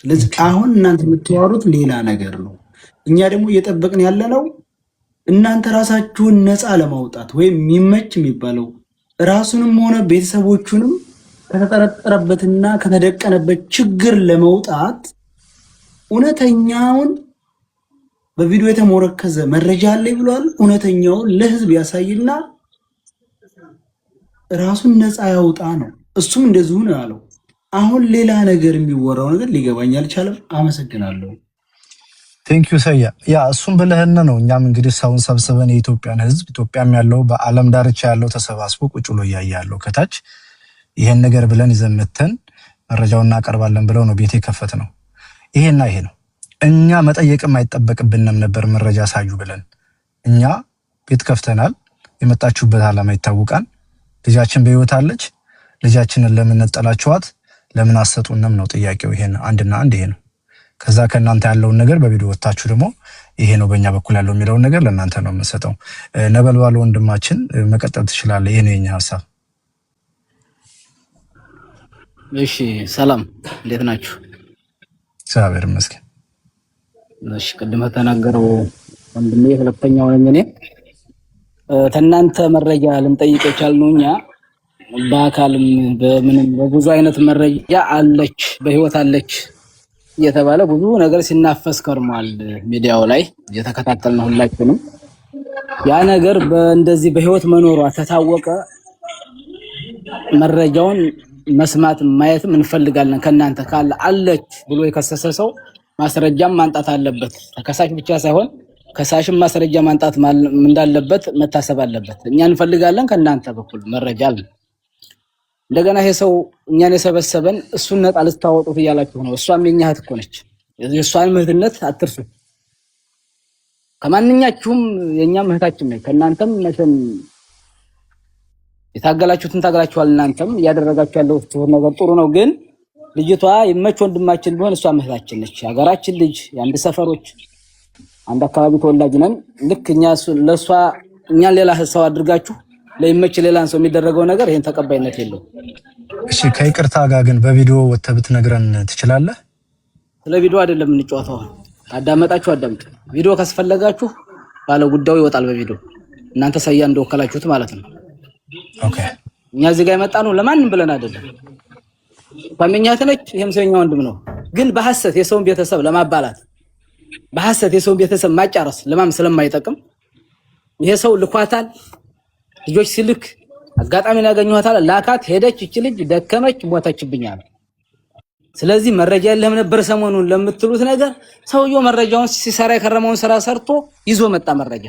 ስለዚህ አሁን እናንተ የምትዋሩት ሌላ ነገር ነው። እኛ ደግሞ እየጠበቅን ያለነው እናንተ ራሳችሁን ነፃ ለማውጣት ወይም የሚመች የሚባለው ራሱንም ሆነ ቤተሰቦቹንም ከተጠረጠረበትና ከተደቀነበት ችግር ለመውጣት እውነተኛውን በቪዲዮ የተሞረከዘ መረጃ አለኝ ብሏል። እውነተኛውን ለህዝብ ያሳይና ራሱን ነፃ ያውጣ ነው። እሱም እንደዚሁ ነው ያለው። አሁን ሌላ ነገር የሚወራው ነገር ሊገባኝ አልቻለም። አመሰግናለሁ። ቴንክ ዩ ሰያ። ያ እሱም ብለህን ነው። እኛም እንግዲህ ሰውን ሰብስበን የኢትዮጵያን ህዝብ ኢትዮጵያም ያለው በአለም ዳርቻ ያለው ተሰባስቦ ቁጭ ብሎ እያያለው ከታች ይሄን ነገር ብለን ይዘምተን መረጃውን እናቀርባለን ብለው ነው ቤት የከፈት ነው። ይሄና ይሄ ነው። እኛ መጠየቅም አይጠበቅብንም ነበር መረጃ ሳዩ ብለን። እኛ ቤት ከፍተናል። የመጣችሁበት ዓላማ ይታወቃል። ልጃችን በህይወት አለች። ልጃችንን ለምን ነጠላችኋት? ለምን አሰጡንም ነው ጥያቄው። ይሄን አንድና አንድ ይሄ ነው። ከዛ ከናንተ ያለውን ነገር በቪዲዮ ወጣችሁ ደግሞ ይሄ ነው በእኛ በኩል ያለው የሚለውን ነገር ለናንተ ነው የምንሰጠው። ነበልባል ወንድማችን መቀጠል ትችላለህ። ይሄ ነው የኛ ሐሳብ። እሺ ሰላም፣ እንዴት ናችሁ? እግዚአብሔር ይመስገን። እሺ ቅድም ተናገረው ወንድሜ ሁለተኛው ነኝ እኔ። ተናንተ መረጃ ልንጠይቅ የቻልነው እኛ በአካልም በምንም በብዙ አይነት መረጃ አለች በህይወት አለች እየተባለ ብዙ ነገር ሲናፈስ ከርሟል። ሚዲያው ላይ እየተከታተልን ሁላችንም ያ ነገር በእንደዚህ በህይወት መኖሯ ተታወቀ መረጃውን መስማት ማየትም እንፈልጋለን። ከናንተ ካለ አለች ብሎ የከሰሰ ሰው ማስረጃም ማንጣት አለበት። ተከሳሽ ብቻ ሳይሆን ከሳሽም ማስረጃ ማንጣት እንዳለበት መታሰብ አለበት። እኛ እንፈልጋለን ከናንተ በኩል መረጃ አለ። እንደገና ይሄ ሰው እኛን የሰበሰበን እሱን ነጣ ልታወጡት እያላችሁ ነው። እሷም የኛ እህት እኮ ነች። የእሷን እህትነት አትርሱ። ከማንኛችሁም የኛም እህታችን ነች። ከእናንተም መቼም የታገላችሁትን ታገላችኋል። እናንተም እያደረጋችሁ ያለው ነገር ጥሩ ነው። ግን ልጅቷ የመች ወንድማችን ቢሆን እሷ እህታችን ነች። ሀገራችን ልጅ የአንድ ሰፈሮች አንድ አካባቢ ተወላጅ ነን። ልክ እኛ ለሷ እኛን ሌላ ሰው አድርጋችሁ ለይመች ሌላን ሰው የሚደረገው ነገር ይሄን ተቀባይነት የለውም። እሺ ከይቅርታ ጋር ግን በቪዲዮ ወጥተህ ብትነግረን ትችላለህ? ስለ ቪዲዮ አይደለም እንጫወተው። አዳመጣችሁ አዳምጡ። ቪዲዮ ካስፈለጋችሁ ባለ ጉዳዩ ይወጣል በቪዲዮ እናንተ ሳያ እንደወከላችሁት ማለት ነው። ኦኬ እኛ እዚህ ጋር የመጣ ነው ለማንም ብለን አይደለም። ፋሚኛት ነች። ይሄም ሰውኛ ወንድም ነው። ግን በሐሰት የሰውን ቤተሰብ ለማባላት በሐሰት የሰውን ቤተሰብ ማጫረስ ለማም ስለማይጠቅም ይሄ ሰው ልኳታል። ልጆች ሲልክ አጋጣሚ ያገኘኋታል። ላካት ሄደች። እቺ ልጅ ደከመች ሞተችብኛል። ስለዚህ መረጃ የለም ነበር ሰሞኑን ለምትሉት ነገር ሰውየው መረጃውን ሲሰራ የከረመውን ስራ ሰርቶ ይዞ መጣ መረጃ።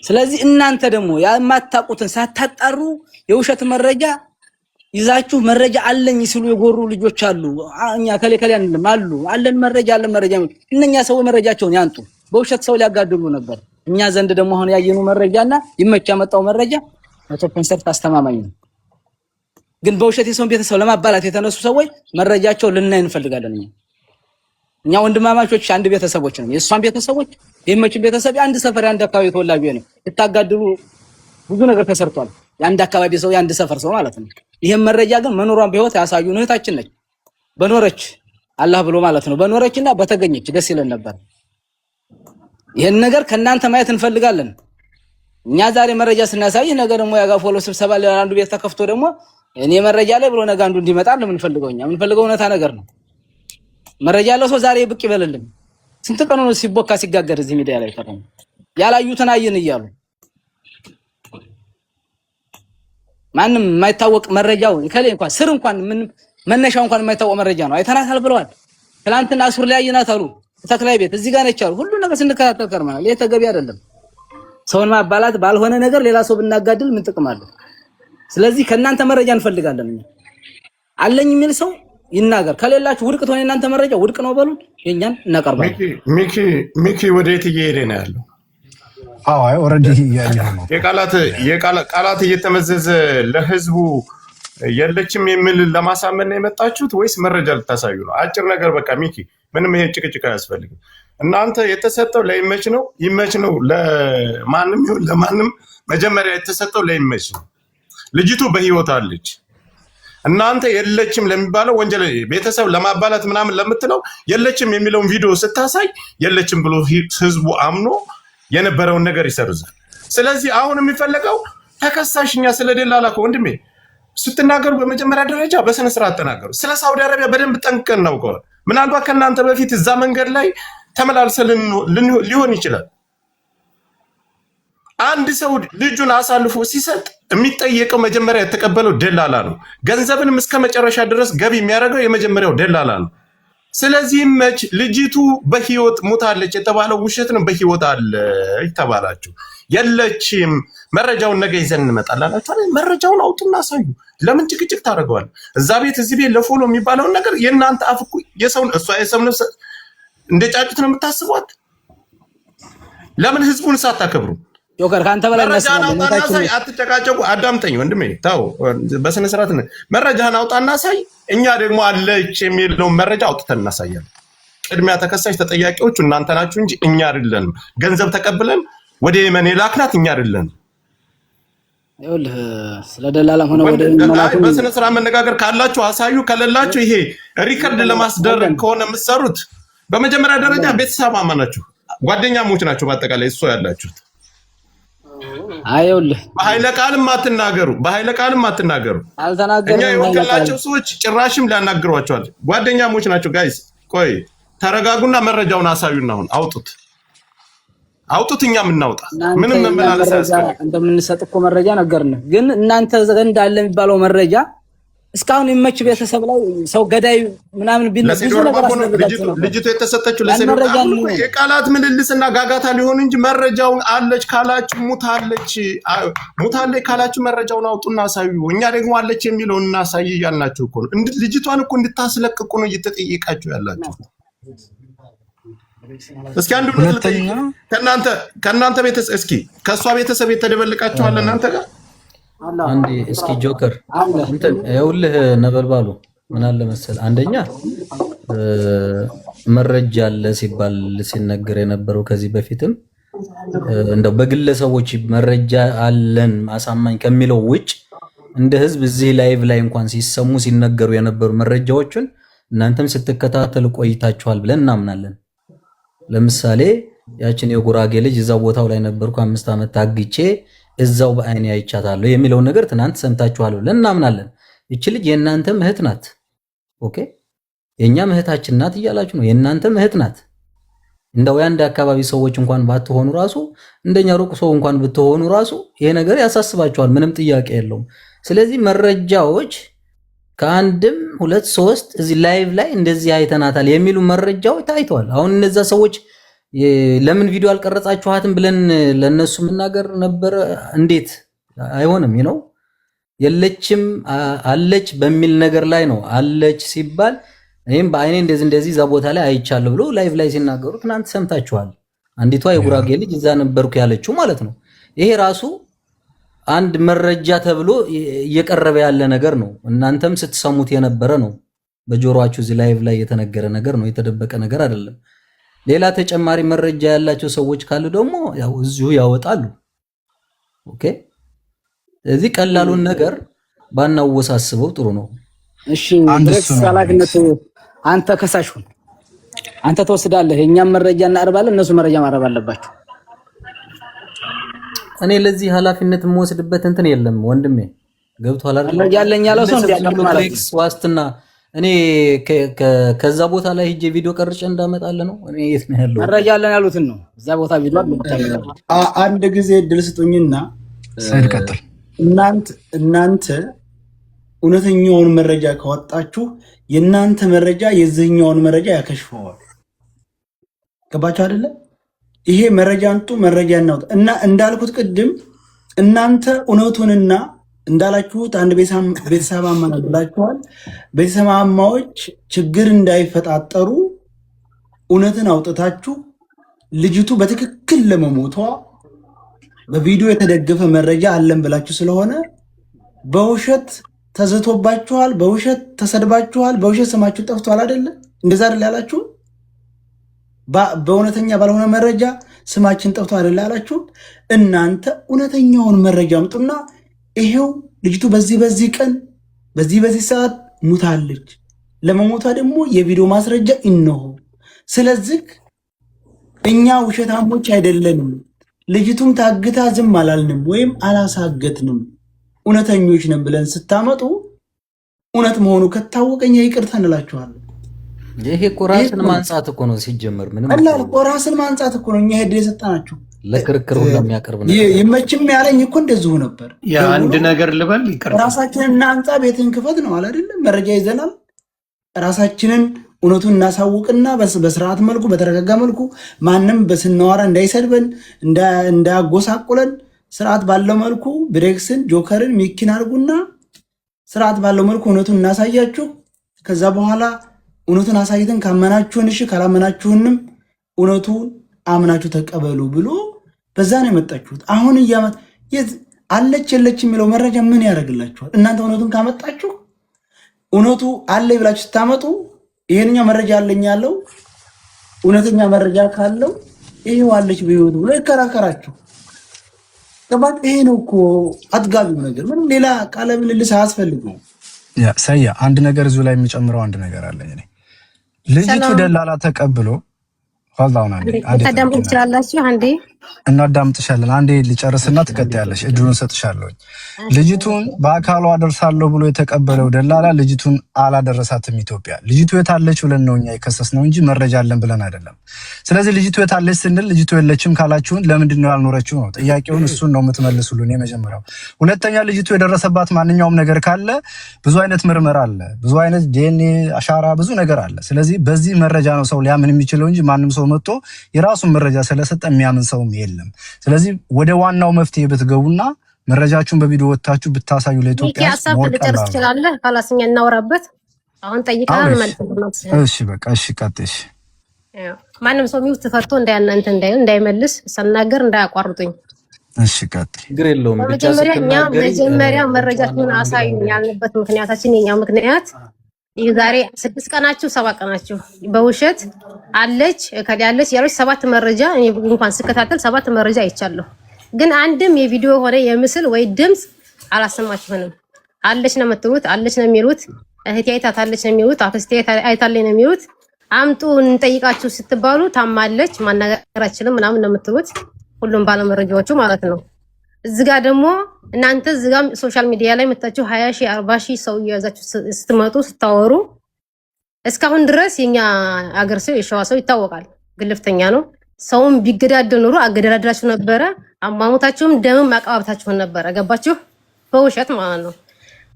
ስለዚህ እናንተ ደግሞ ያማታቁትን ሳታጣሩ የውሸት መረጃ ይዛችሁ መረጃ አለኝ ሲሉ የጎሩ ልጆች አሉ። እኛ ከሌ አንልም አለን መረጃ እነኛ ሰው መረጃቸውን ያንጡ። በውሸት ሰው ሊያጋድሉ ነበር። እኛ ዘንድ ደግሞ አሁን ያየኑ መረጃና ይመች ያመጣው መረጃ 100% አስተማማኝ ነው። ግን በውሸት የሰውን ቤተሰብ ለማባላት የተነሱ ሰዎች መረጃቸው ልናይ እንፈልጋለን። እኛ ወንድማማቾች አንድ ቤተሰቦች ነን። የሷን ቤተሰቦች የመች ቤተሰብ አንድ ሰፈር አንድ አካባቢ ተወላጅ ነው። የታጋድሉ ብዙ ነገር ተሰርቷል። የአንድ አካባቢ ሰው የአንድ ሰፈር ሰው ማለት ነው። ይሄን መረጃ ግን መኖሯን በህይወት ያሳዩን እህታችን ነች። በኖረች አላህ ብሎ ማለት ነው። በኖረችና በተገኘች ደስ ይለን ነበር። ይሄን ነገር ከናንተ ማየት እንፈልጋለን። እኛ ዛሬ መረጃ ስናሳይ ነገ ደግሞ ያጋፎሎ ስብሰባ ላይ አንዱ ቤት ተከፍቶ ደግሞ እኔ መረጃ ላይ ብሎ ነገ አንዱ እንዲመጣ ነው የምንፈልገው። እኛ የምንፈልገው እውነታ ነገር ነው። መረጃ ያለው ሰው ዛሬ ብቅ ይበልልን። ስንት ቀኑ ነው ሲቦካ ሲጋገር እዚህ ሚዲያ ላይ ተቀም ያላዩትን አየን እያሉ ማንም የማይታወቅ መረጃው ከሌ እንኳን ስር እንኳን ምን መነሻው እንኳን የማይታወቅ መረጃ ነው አይተናታል ብለዋል። ትላንትና አሱር ላይ አየናት አሉ። ተክላይ ቤት እዚህ ጋር ነች አሉ። ሁሉ ነገር ስንከታተል ከርማናል። ይሄ ተገቢ አይደለም። ሰውን ማባላት ባልሆነ ነገር ሌላ ሰው ብናጋድል ምን ጥቅም አለው? ስለዚህ ከናንተ መረጃ እንፈልጋለን። አለኝ የሚል ሰው ይናገር። ከሌላችሁ ውድቅ ተሆነ እናንተ መረጃ ውድቅ ነው በሉን። የኛን እናቀርባለን። ሚኪ ወዴት እየሄደ ነው ያለው? አይ ኦሬዲ ያየነው የቃላት እየተመዘዘ ለህዝቡ የለችም የሚል ለማሳመን ነው የመጣችሁት ወይስ መረጃ ልታሳዩ ነው? አጭር ነገር በቃ ሚኪ፣ ምንም ይሄ ጭቅጭቅ አያስፈልግም። እናንተ የተሰጠው ለይመች ነው። ይመች ነው ለማንም ይሁን ለማንም፣ መጀመሪያ የተሰጠው ለይመች ነው። ልጅቱ በህይወት አለች። እናንተ የለችም ለሚባለው ወንጀል ቤተሰብ ለማባላት ምናምን ለምትለው የለችም የሚለውን ቪዲዮ ስታሳይ የለችም ብሎ ህዝቡ አምኖ የነበረውን ነገር ይሰርዛል። ስለዚህ አሁን የሚፈለገው ተከሳሽኛ ስለደላላ ወንድሜ ስትናገሩ በመጀመሪያ ደረጃ በስነ ስርዓት ተናገሩ። ስለ ሳውዲ አረቢያ በደንብ ጠንቅቀን እናውቀዋል። ምናልባት ከእናንተ በፊት እዛ መንገድ ላይ ተመላልሰን ሊሆን ይችላል። አንድ ሰው ልጁን አሳልፎ ሲሰጥ የሚጠየቀው መጀመሪያ የተቀበለው ደላላ ነው። ገንዘብንም እስከ መጨረሻ ድረስ ገቢ የሚያደርገው የመጀመሪያው ደላላ ነው። ስለዚህ መች ልጅቱ በህይወት ሞታለች የተባለው ውሸት ነው። በህይወት አለች ተባላችሁ። የለችም መረጃውን ነገ ይዘን እንመጣላችሁ። መረጃውን አውጡና አሳዩ። ለምን ጭቅጭቅ ታደርገዋል? እዛ ቤት እዚህ ቤት ለፎሎ የሚባለውን ነገር የእናንተ አፍ እኮ እሷ የሰው ነፍስ እንደ ጫጩት ነው የምታስቧት። ለምን ህዝቡን ሳታከብሩ? ጆከር ካንተ በላይ እናስባለን። አትጨቃጨቁ። አዳምጠኝ ወንድሜ፣ ታው በስነ ስርዓት መረጃህን አውጣና አሳይ። እኛ ደግሞ አለች የሚለውን መረጃ አውጥተን እናሳያለን። ቅድሚያ ተከሳሽ ተጠያቂዎቹ እናንተ ናችሁ እንጂ እኛ አይደለንም። ገንዘብ ተቀብለን ወደ የመን የላክናት እኛ አይደለንም። ይኸውልህ ስለ ደላላም ሆነ ወደ መላኩ በስነ ስርዓት መነጋገር ካላችሁ አሳዩ። ከሌላችሁ ይሄ ሪከርድ ለማስደረግ ከሆነ የምትሰሩት በመጀመሪያ ደረጃ ቤተሰብ አማናችሁ ጓደኛሞች ናቸው። በአጠቃላይ እሱ ያላችሁት አይውልህ በኃይለ ቃልም አትናገሩ። እኛ የወከላቸው ሰዎች ጭራሽም ሊያናግሯቸዋል። ጓደኛሞች ናቸው። ጋይስ ቆይ ተረጋጉና መረጃውን አሳዩና አሁን አውጡት። እኛ የምናውጣ ምንም መመላለስ ያስፈልግ እንደምንሰጥ እኮ መረጃ ነገርነ። ግን እናንተ ዘንድ አለ የሚባለው መረጃ እስካሁን የሚመች ቤተሰብ ላይ ሰው ገዳይ ምናምን ቢነሱ ነገር አስነግዳቸው ነው። ልጅቱ የተሰጠችው ለሰው የቃላት ምልልስና ጋጋታ ሊሆን እንጂ መረጃው አለች ካላችሁ ሙታለች ካላችሁ መረጃውን አውጡና አሳዩ። እኛ ደግሞ አለች የሚለውን እናሳይ እያልናችሁ እኮ ነው። ልጅቷን እኮ እንድታስለቅቁ ነው እየተጠየቃችሁ ያላችሁ። እስኪ አንዱ ከእናንተ ቤተሰብ እስኪ ከእሷ ቤተሰብ የተደበለቃችሁ አለ እናንተ ጋር አንዴ እስኪ ጆከር እንትን ይኸውልህ ነበልባሉ ምን አለ መሰለህ፣ አንደኛ መረጃ አለ ሲባል ሲነገር የነበረው ከዚህ በፊትም እንደው በግለሰቦች መረጃ አለን አሳማኝ ከሚለው ውጭ እንደ ህዝብ እዚህ ላይቭ ላይ እንኳን ሲሰሙ ሲነገሩ የነበሩ መረጃዎችን እናንተም ስትከታተሉ ቆይታችኋል ብለን እናምናለን። ለምሳሌ ያችን የጉራጌ ልጅ እዛው ቦታው ላይ ነበርኩ 5 ዓመት ታግቼ እዛው በአይኔ አይቻታለሁ የሚለውን ነገር ትናንት ሰምታችኋል ብለን እናምናለን። እቺ ልጅ የእናንተም እህት ናት። ኦኬ የኛም እህታችን ናት እያላችሁ ነው። የእናንተም እህት ናት። እንደው የአንድ አካባቢ ሰዎች እንኳን ባትሆኑ ራሱ እንደኛ ሩቅ ሰው እንኳን ብትሆኑ ራሱ ይሄ ነገር ያሳስባችኋል። ምንም ጥያቄ የለውም። ስለዚህ መረጃዎች ከአንድም 2 3 እዚህ ላይቭ ላይ እንደዚህ አይተናታል የሚሉ መረጃዎች ታይተዋል። አሁን እነዛ ሰዎች ለምን ቪዲዮ አልቀረጻችኋትም ብለን ለነሱ መናገር ነበር? እንዴት አይሆንም? ነው የለችም አለች በሚል ነገር ላይ ነው። አለች ሲባል እኔም በአይኔ እንደዚህ እዛ ቦታ ላይ አይቻለሁ ብሎ ላይቭ ላይ ሲናገሩ ትናንት ሰምታችኋል። አንዲቷ የጉራጌ ልጅ እዛ ነበርኩ ያለችው ማለት ነው። ይሄ ራሱ አንድ መረጃ ተብሎ እየቀረበ ያለ ነገር ነው። እናንተም ስትሰሙት የነበረ ነው። በጆሮአችሁ እዚህ ላይቭ ላይ የተነገረ ነገር ነው። የተደበቀ ነገር አይደለም። ሌላ ተጨማሪ መረጃ ያላቸው ሰዎች ካሉ ደግሞ ያው እዚሁ ያወጣሉ። ኦኬ እዚህ ቀላሉን ነገር ባናወሳስበው ጥሩ ነው። እሺ ድረስ ኃላፊነቱ አንተ ከሳሽ ሁን። አንተ ተወስዳለህ። የኛም መረጃ እናቀርባለን፣ እነሱ መረጃ ማቅረብ አለባቸው። እኔ ለዚህ ኃላፊነት የምወስድበት እንትን የለም ወንድሜ። ገብቷል አይደል? ያለኝ ያለው ሰው እንዲያቀርብ ማለት ነው። ዋስትና እኔ ከዛ ቦታ ላይ ሂጄ ቪዲዮ ቀርጬ እንዳመጣለ ነው። እኔ የት ነው ያለው? መረጃ አለን ያሉትን ነው። እዛ ቦታ ቪዲዮ አለ። አንድ ጊዜ እድል ስጡኝና ሳይቀጥል እናንተ እውነተኛውን መረጃ ካወጣችሁ የእናንተ መረጃ የዚህኛውን መረጃ ያከሽፈዋል። ገባችሁ አይደለ? ይሄ መረጃ አንጡ፣ መረጃ እናውጣ እና እንዳልኩት ቅድም እናንተ እውነቱንና እንዳላችሁት አንድ ቤተሰብ አማና ብላችኋል። ቤተሰብ አማዎች ችግር እንዳይፈጣጠሩ እውነትን አውጥታችሁ ልጅቱ በትክክል ለመሞቷ በቪዲዮ የተደገፈ መረጃ አለን ብላችሁ ስለሆነ በውሸት ተዘቶባችኋል፣ በውሸት ተሰድባችኋል፣ በውሸት ስማችሁ ጠፍቷል አይደለ? እንደዛ አይደል ያላችሁ? በእውነተኛ ባልሆነ መረጃ ስማችን ጠፍቶ አይደል ያላችሁ? እናንተ እውነተኛውን መረጃ አምጡና ይሄው ልጅቱ በዚህ ቀን በዚህ ሰዓት ሙታለች፣ ለመሞቷ ደግሞ የቪዲዮ ማስረጃ እነሆ። ስለዚህ እኛ ውሸታሞች አይደለንም፣ ልጅቱም ታግታ ዝም አላልንም ወይም አላሳገትንም፣ እውነተኞች ነን ብለን ስታመጡ እውነት መሆኑ ከታወቀኛ ይቅርታ እንላችኋለን። ይሄ እኮ ራስን ማንጻት እኮ ነው ሲጀመር። ምንም ራስን ማንጻት እኮ ነው። እኛ ሄድ የሰጣናችሁ ለክርክር ሁሉ የሚያቀርብ ነው። ይመችም ያለኝ እኮ እንደዚሁ ነበር። አንድ ነገር ልበል፣ ይቅርታ ራሳችንን እናንጻ፣ ቤትን ክፈት ነው አይደለም? መረጃ ይዘናል። ራሳችንን እውነቱን እናሳውቅና በስርዓት መልኩ በተረጋጋ መልኩ ማንም በስናወራ እንዳይሰድበን እንዳያጎሳቁለን ስርዓት ባለው መልኩ ብሬክስን፣ ጆከርን፣ ሚኪን አድርጉና ስርዓት ባለው መልኩ እውነቱን እናሳያችሁ። ከዛ በኋላ እውነቱን አሳይተን ካመናችሁን እሺ፣ ካላመናችሁንም እውነቱን አምናችሁ ተቀበሉ ብሎ በዛ ነው የመጣችሁት። አሁን አለች የለች የሚለው መረጃ ምን ያደርግላችኋል? እናንተ እውነቱን ካመጣችሁ እውነቱ አለ ብላችሁ ስታመጡ ይሄንኛው መረጃ አለኝ ያለው እውነተኛ መረጃ ካለው ይሄው አለች በህይወት ብሎ ይከራከራችሁ። ተባክ ይሄ ነው እኮ አጥጋቢው ነገር። ምንም ሌላ ቃለ ምልልስ አያስፈልግም። ሰያ አንድ ነገር እዚሁ ላይ የሚጨምረው አንድ ነገር አለኝ። እኔ ልጅቱ ደላላ ተቀብሎ ሆልዳውን አንዴ ተደምጡ ትችላላችሁ። አንዴ እናዳምጥሻለን። አንዴ ልጨርስና ትቀጥያለሽ። እድሉን ሰጥሻለሁ። ልጅቱን በአካሏ አደርሳለሁ ብሎ የተቀበለው ደላላ ልጅቱን አላደረሳትም ኢትዮጵያ። ልጅቱ የታለች ብለን ነው እኛ የከሰስነው እንጂ መረጃ አለን ብለን አይደለም። ስለዚህ ልጅቱ የታለች ስንል ልጅቱ የለችም ካላችሁን ለምንድን ነው ያልኖረችው ነው ጥያቄውን። እሱን ነው የምትመልሱልን የመጀመሪያው። ሁለተኛ ልጅቱ የደረሰባት ማንኛውም ነገር ካለ ብዙ አይነት ምርመራ አለ፣ ብዙ አይነት ዲኤንኤ አሻራ፣ ብዙ ነገር አለ። ስለዚህ በዚህ መረጃ ነው ሰው ሊያምን የሚችለው እንጂ ማንም ሰው መጥቶ የራሱን መረጃ ስለሰጠ የሚያምን ሰውም የለም። ስለዚህ ወደ ዋናው መፍትሄ ብትገቡና መረጃችሁን በቪዲዮ ወጣችሁ ብታሳዩ ለኢትዮጵያ ሀሳብ ልጨርስ ትችላለህ። ካላስኛ እናወራበት። አሁን ጠይቀናል ማለት ነው። እሺ በቃ እሺ፣ ቀጥሽ። ማንም ሰው ሚውት ፈርቶ እንዳይመልስ ሳናገር እንዳያቋርጡኝ። እሺ ቀጥ ችግር የለውም። መጀመሪያ መረጃችሁን አሳዩ ያልንበት ምክንያታችን የኛ ምክንያት ይህ ዛሬ 6 ቀናችሁ 7 ቀናችሁ በውሸት አለች ያለች 7 መረጃ እኔ እንኳን ስከታተል 7 መረጃ አይቻለሁ። ግን አንድም የቪዲዮ ሆነ የምስል ወይ ድምጽ አላሰማችሁንም። አለች ነው የምትሉት፣ አለች ነው የሚሉት፣ እህቴ አይታታለች ነው የሚሉት፣ አክስቴ አይታለች ነው የሚሉት። አምጡ እንጠይቃችሁ ስትባሉ ታማለች ማናገር አችልም ምናምን ነው የምትሉት፣ ሁሉም ባለ መረጃዎቹ ማለት ነው። እዚህ ጋር ደግሞ እናንተ እዚህ ጋር ሶሻል ሚዲያ ላይ መጣችሁ 20 ሺህ 40 ሺህ ሰው እያያዛችሁ ስትመጡ ስታወሩ እስካሁን ድረስ የኛ አገር ሰው የሸዋ ሰው ይታወቃል፣ ግልፍተኛ ነው። ሰውን ቢገዳደል ኑሮ አገዳዳላችሁ ነበረ። አማሙታችሁም ደምም አቀባብታችሁን ነበረ። ገባችሁ? በውሸት ማለት ነው።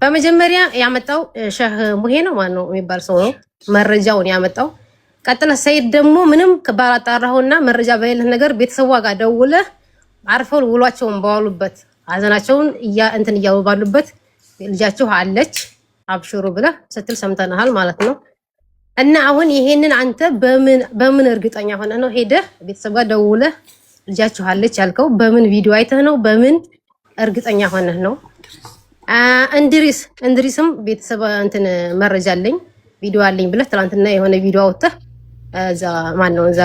በመጀመሪያ ያመጣው ሸህ ሙሄ ነው ማን ነው የሚባል ሰው ነው መረጃውን ያመጣው። ቀጥለ ሰይድ ደግሞ ምንም ባላጣራውና መረጃ በሌለህ ነገር ቤተሰቧ ጋር ደውለህ አርፈው ውሏቸውን በዋሉበት አዘናቸውን እንትን እያወባሉበት ልጃችሁ አለች አብሽሩ ብለህ ስትል ሰምተናል ማለት ነው። እና አሁን ይሄንን አንተ በምን እርግጠኛ ሆነ ነው ሄደህ ቤተሰብ ጋር ደውለህ ልጃችሁ አለች ያልከው? በምን ቪዲዮ አይተህ ነው? በምን እርግጠኛ ሆነህ ነው? እንድሪስም ቤተሰብ እንትን መረጃ አለኝ ቪዲዮ አለኝ ብለህ ትናንትና የሆነ ቪዲዮ አውጥተህ እዛ ማን ነው እዛ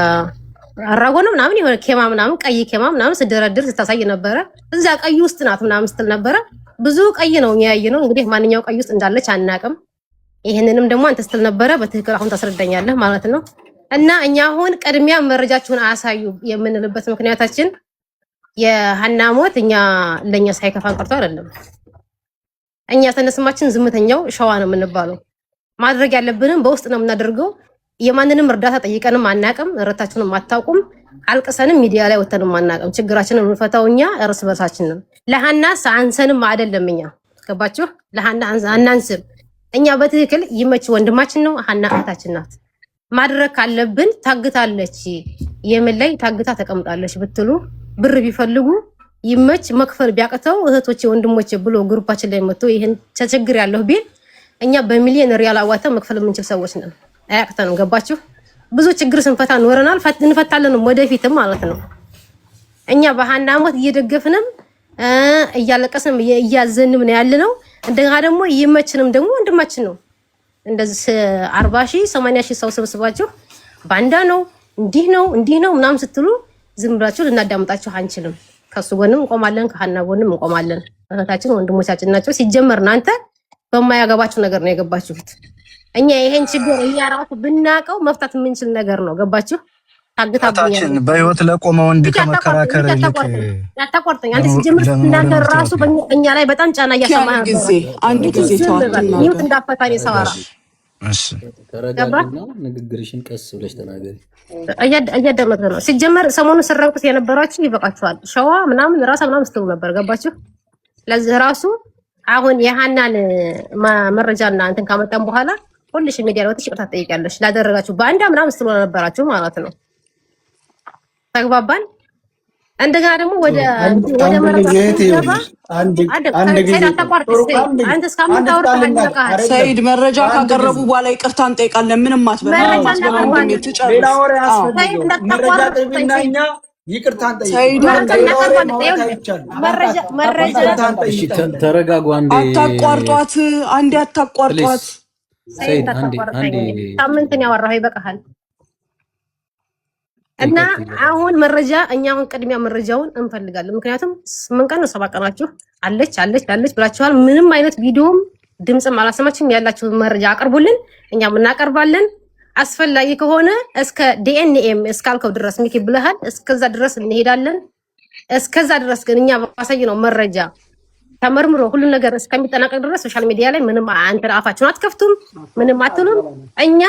አራጎ ነው ምናምን የሆነ ኬማ ምናምን ቀይ ኬማ ምናምን ስደረድር ስታሳይ ነበረ። እዛ ቀይ ውስጥ ናት ምናምን ስትል ነበረ። ብዙ ቀይ ነው ያየነው። እንግዲህ ማንኛው ቀይ ውስጥ እንዳለች አናቅም። ይሄንንም ደግሞ አንተ ስትል ነበረ። በትክክል አሁን ታስረዳኛለህ ማለት ነው። እና እኛ አሁን ቅድሚያ መረጃችሁን አሳዩ የምንልበት ምክንያታችን የሀና ሞት ለኛ ሳይከፋን ቀርቶ አይደለም። እኛ ተነስማችን ዝምተኛው ሸዋ ነው የምንባለው። ማድረግ ያለብንም በውስጥ ነው የምናደርገው። የማንንም እርዳታ ጠይቀንም አናቅም። እረታችሁንም አታውቁም። አልቅሰንም ሚዲያ ላይ ወተንም አናቅም። ችግራችንን የምንፈታው እኛ እርስ በርሳችን ነው። ለሀና አንሰንም አይደለም። እኛ ገባችሁ? ለሀና አናንስም። እኛ በትክክል ይመች ወንድማችን ነው። ሀና እህታችን ናት። ማድረግ ካለብን ታግታለች፣ የምን ላይ ታግታ ተቀምጣለች ብትሉ ብር ቢፈልጉ ይመች መክፈል ቢያቅተው እህቶቼ ወንድሞቼ ብሎ ግሩፓችን ላይ መጥቶ ይሄን ተቸግር ያለው ቢል እኛ በሚሊዮን ሪያል አዋተን መክፈል የምንችል ሰዎች ነን። አያቅተንም። ገባችሁ? ብዙ ችግር ስንፈታ ኖረናል፣ እንፈታለንም ወደፊትም ማለት ነው። እኛ በሀና ሞት እየደገፍንም እያለቀስንም እያዘንም ነው ያለነው። እንደጋ ደግሞ ይመችንም ደግሞ ወንድማችን ነው። እንደዚህ 40 ሺህ 80 ሺህ ሰው ሰብስባችሁ ባንዳ ነው እንዲህ ነው ምናምን ስትሉ ዝም ብላችሁ ልናዳምጣችሁ አንችልም። ከሱ ጎንም እንቆማለን፣ ከሀና ጎንም እንቆማለን። እህታችን ወንድሞቻችን ናቸው። ሲጀመር እናንተ በማያገባችሁ ነገር ነው የገባችሁት። እኛ ይሄን ችግር እያራቁ ብናቀው መፍታት የምንችል ነገር ነው። ገባችሁ? ታግታችን በህይወት ለቆመ ወንድ ከመከራከር ያታቋርጠኝ። አንተ ሲጀምር እናንተ ራሱ በእኛ ላይ በጣም ጫና እያሰማህ አንድ ጊዜ ተዋትና ይሁን እንዳፈታኝ ሰዋራ። እሺ ተረጋግና ንግግርሽን ቀስ ብለሽ ተናገሪ። እያዳመጥኩ ነው። ሲጀመር ሰሞኑን ስረቁት የነበራችሁ ይበቃችኋል። ሸዋ ምናምን ራሳ ምናምን ስትሉ ነበር። ገባችሁ? ለዚህ ራሱ አሁን የሀናን መረጃና እንትን ካመጣን በኋላ ሁልሽ ሚዲያ ላይ ይቅርታ ትጠይቂያለሽ ላደረጋችሁ ባንዳ ምናምን ስትሉ ነበራችሁ ማለት ነው። ተግባባን። እንደገና ደግሞ ወደ ሰይድ መረጃ ካቀረቡ በኋላ ይቅርታ እንጠይቃለን። ምንም አትበል። ተረጋጉ። አታቋርጧት፣ አንዴ አታቋርጧት። ሳምንትን ያወራሁ ይበቃሃል። እና አሁን መረጃ እኛ አሁን ቅድሚያ መረጃውን እንፈልጋለን። ምክንያቱም 8 ቀን ነው 7 ቀናችሁ አለች ብላችኋል። ምንም አይነት ቪዲዮም ድምጽም አላሰማችሁም። ያላችሁ መረጃ አቅርቡልን፣ እኛም እናቀርባለን። አስፈላጊ ከሆነ እስከ ዲኤንኤም እስካልከው ድረስ ሚኪ ብለሃል። እስከዛ ድረስ እንሄዳለን። እስከዛ ድረስ ግን እኛ ባሳየነው መረጃ ተመርምሮ ሁሉ ነገር እስከሚጠናቀቅ ድረስ ሶሻል ሚዲያ ላይ ምንም አንተ አፋችሁን አትከፍቱም፣ ምንም አትሉም። እኛ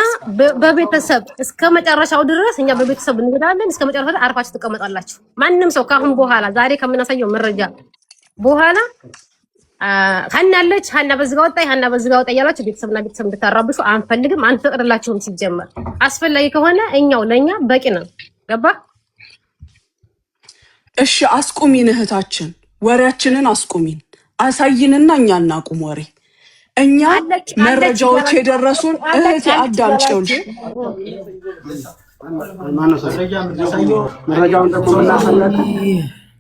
በቤተሰብ እስከ መጨረሻው ድረስ እኛ በቤተሰብ እንሄዳለን። እስከ መጨረሻው አርፋችሁ ትቀመጣላችሁ። ማንም ሰው ካሁን በኋላ ዛሬ ከምናሳየው መረጃ በኋላ ሀናለች ሀና በዝጋ ወጣ ሀና በዝጋ ወጣ እያላችሁ ቤተሰብና ቤተሰብ እንድታራብሹ አንፈልግም፣ አንፈቅድላችሁም። ሲጀመር አስፈላጊ ከሆነ እኛው ለኛ በቂ ነው። ገባ? እሺ አስቁሚን፣ እህታችን ወሬያችንን አስቁሚን፣ አሳይንና እኛ እናቁም ወሬ። እኛ መረጃዎች የደረሱን እህቴ አዳምጪው።